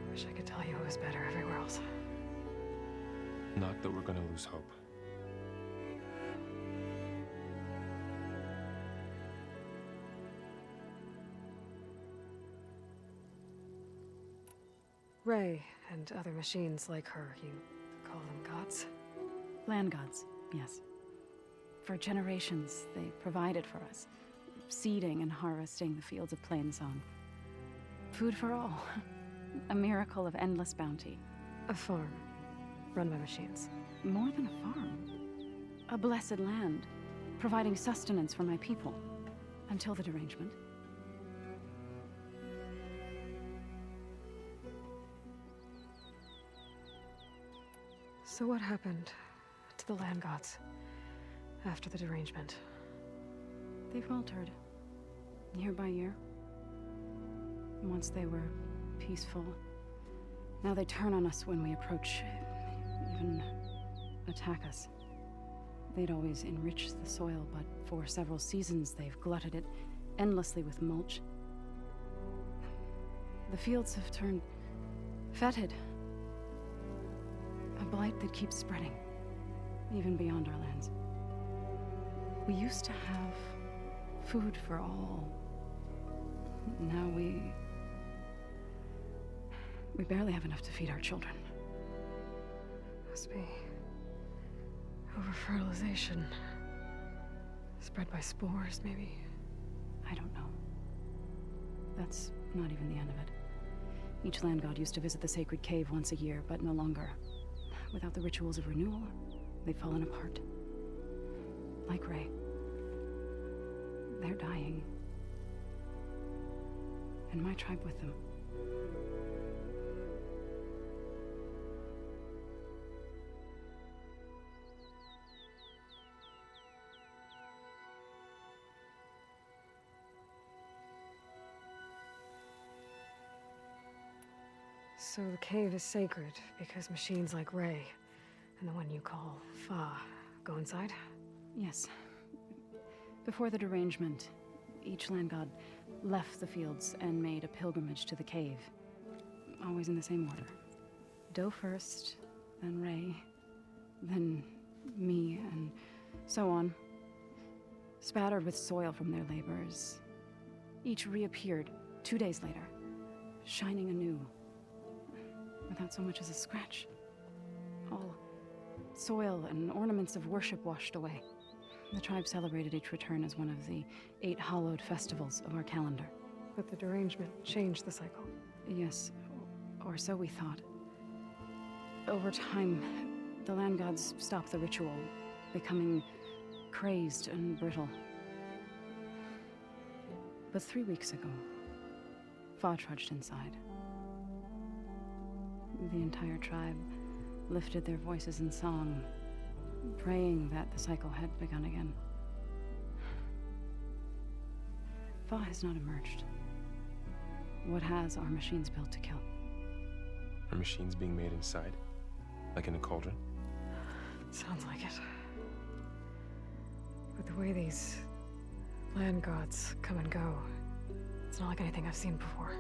Wish I could tell you it was better everywhere else. Not that we're gonna lose hope. Ray and other machines like her, you call them gods? Land gods, yes. For generations, they provided for us, seeding and harvesting the fields of Plainsong. Food for all. A miracle of endless bounty. A farm, run by machines. More than a farm. A blessed land, providing sustenance for my people. Until the derangement. So what happened to the land gods after the derangement? They faltered, year by year. Once they were peaceful. Now they turn on us when we approach, even attack us. They'd always enriched the soil, but for several seasons they've glutted it endlessly with mulch. The fields have turned fetid. A blight that keeps spreading, even beyond our lands. We used to have food for all. Now we barely have enough to feed our children. Must be over-fertilization. Spread by spores, maybe? I don't know. That's not even the end of it. Each land god used to visit the sacred cave once a year, but no longer. Without the rituals of renewal, they've fallen apart. Like Ray. They're dying. And my tribe with them. So the cave is sacred because machines like Ray and the one you call Fa go inside? Yes. Before the derangement, each land god left the fields and made a pilgrimage to the cave. Always in the same order. Doe first, then Ray, then me, and so on. Spattered with soil from their labors. Each reappeared 2 days later, shining anew. Without so much as a scratch. All soil and ornaments of worship washed away. The tribe celebrated each return as one of the 8 hallowed festivals of our calendar. But the derangement changed the cycle. Yes, or so we thought. Over time, the land gods stopped the ritual, becoming crazed and brittle. But 3 weeks ago, Fa trudged inside. The entire tribe lifted their voices in song, praying that the cycle had begun again. Fa has not emerged. What has are machines built to kill. Are machines being made inside? Like in a cauldron? Sounds like it. But the way these land gods come and go, it's not like anything I've seen before.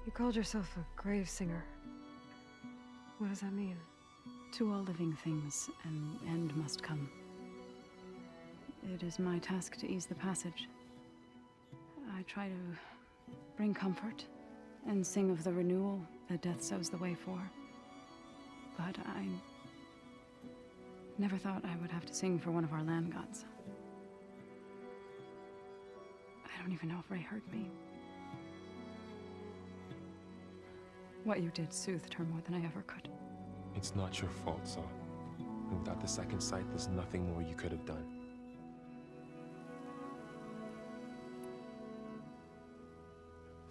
You called yourself a grave singer. What does that mean? To all living things, an end must come. It is my task to ease the passage. I try to bring comfort and sing of the renewal that death sows the way for. But I never thought I would have to sing for one of our land gods. I don't even know if Ray heard me. What you did soothed her more than I ever could. It's not your fault, Saul. And without the second sight, there's nothing more you could have done.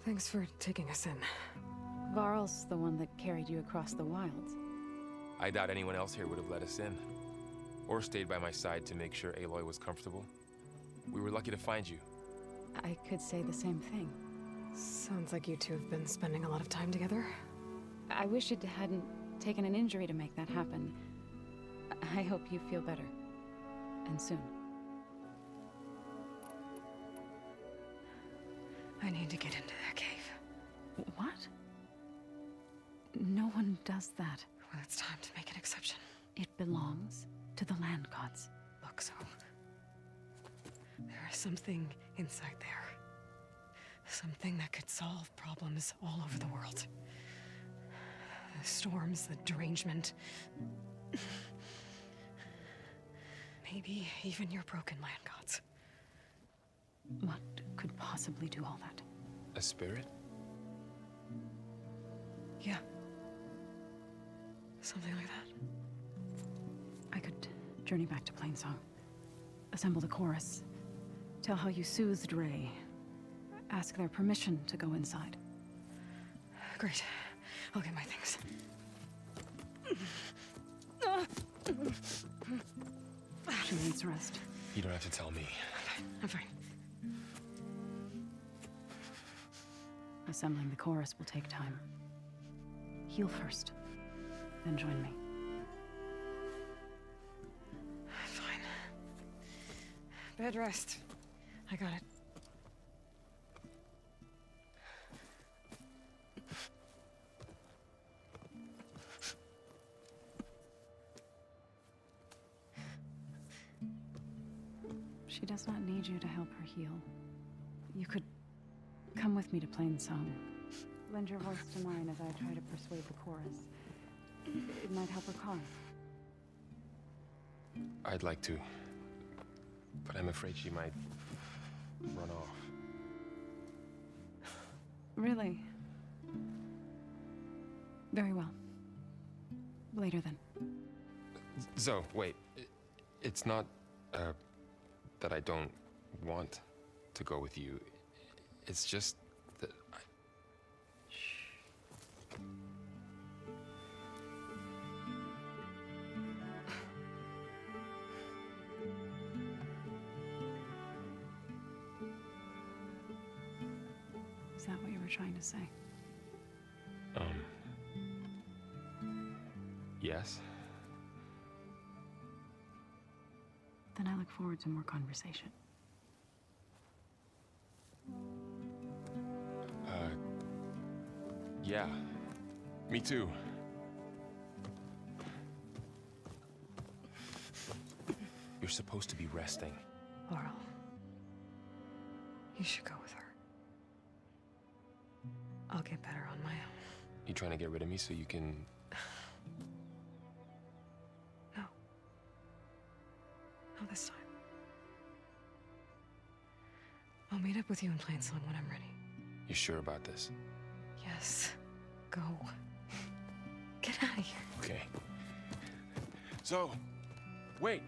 Thanks for taking us in. Varl's the one that carried you across the wilds. I doubt anyone else here would have let us in. Or stayed by my side to make sure Aloy was comfortable. We were lucky to find you. I could say the same thing. Sounds like you two have been spending a lot of time together. I wish it hadn't taken an injury to make that happen. I hope you feel better. And soon. I need to get into that cave. What? No one does that. Well, it's time to make an exception. It belongs to the land gods. Look, so... there is something inside there. Something that could solve problems all over the world. The storms, the derangement. Maybe even your broken land gods. What could possibly do all that? A spirit? Yeah. Something like that. I could journey back to Plainsong. Assemble the chorus. Tell how you soothed Ray. Ask their permission to go inside. Great. I'll get my things. She needs rest. You don't have to tell me. I'm fine. Assembling the chorus will take time. Heal first, then join me. Fine. Bed rest. I got it. She does not need you to help her heal. You could come with me to Plainsong. Lend your voice to mine as I try to persuade the chorus. It might help her cause. I'd like to. But I'm afraid she might run off. Really? Very well. Later then. Zoe, wait. It's not, that I don't want to go with you. It's just that I... Is that what you were trying to say? Yes? Then I look forward to more conversation. Yeah. Me too. You're supposed to be resting. Laurel. You should go with her. I'll get better on my own. You trying to get rid of me so you can... No. Not this time. I'll meet up with you in Plainsong when I'm ready. You sure about this? Yes. Go. Get out of here. Okay. So, wait.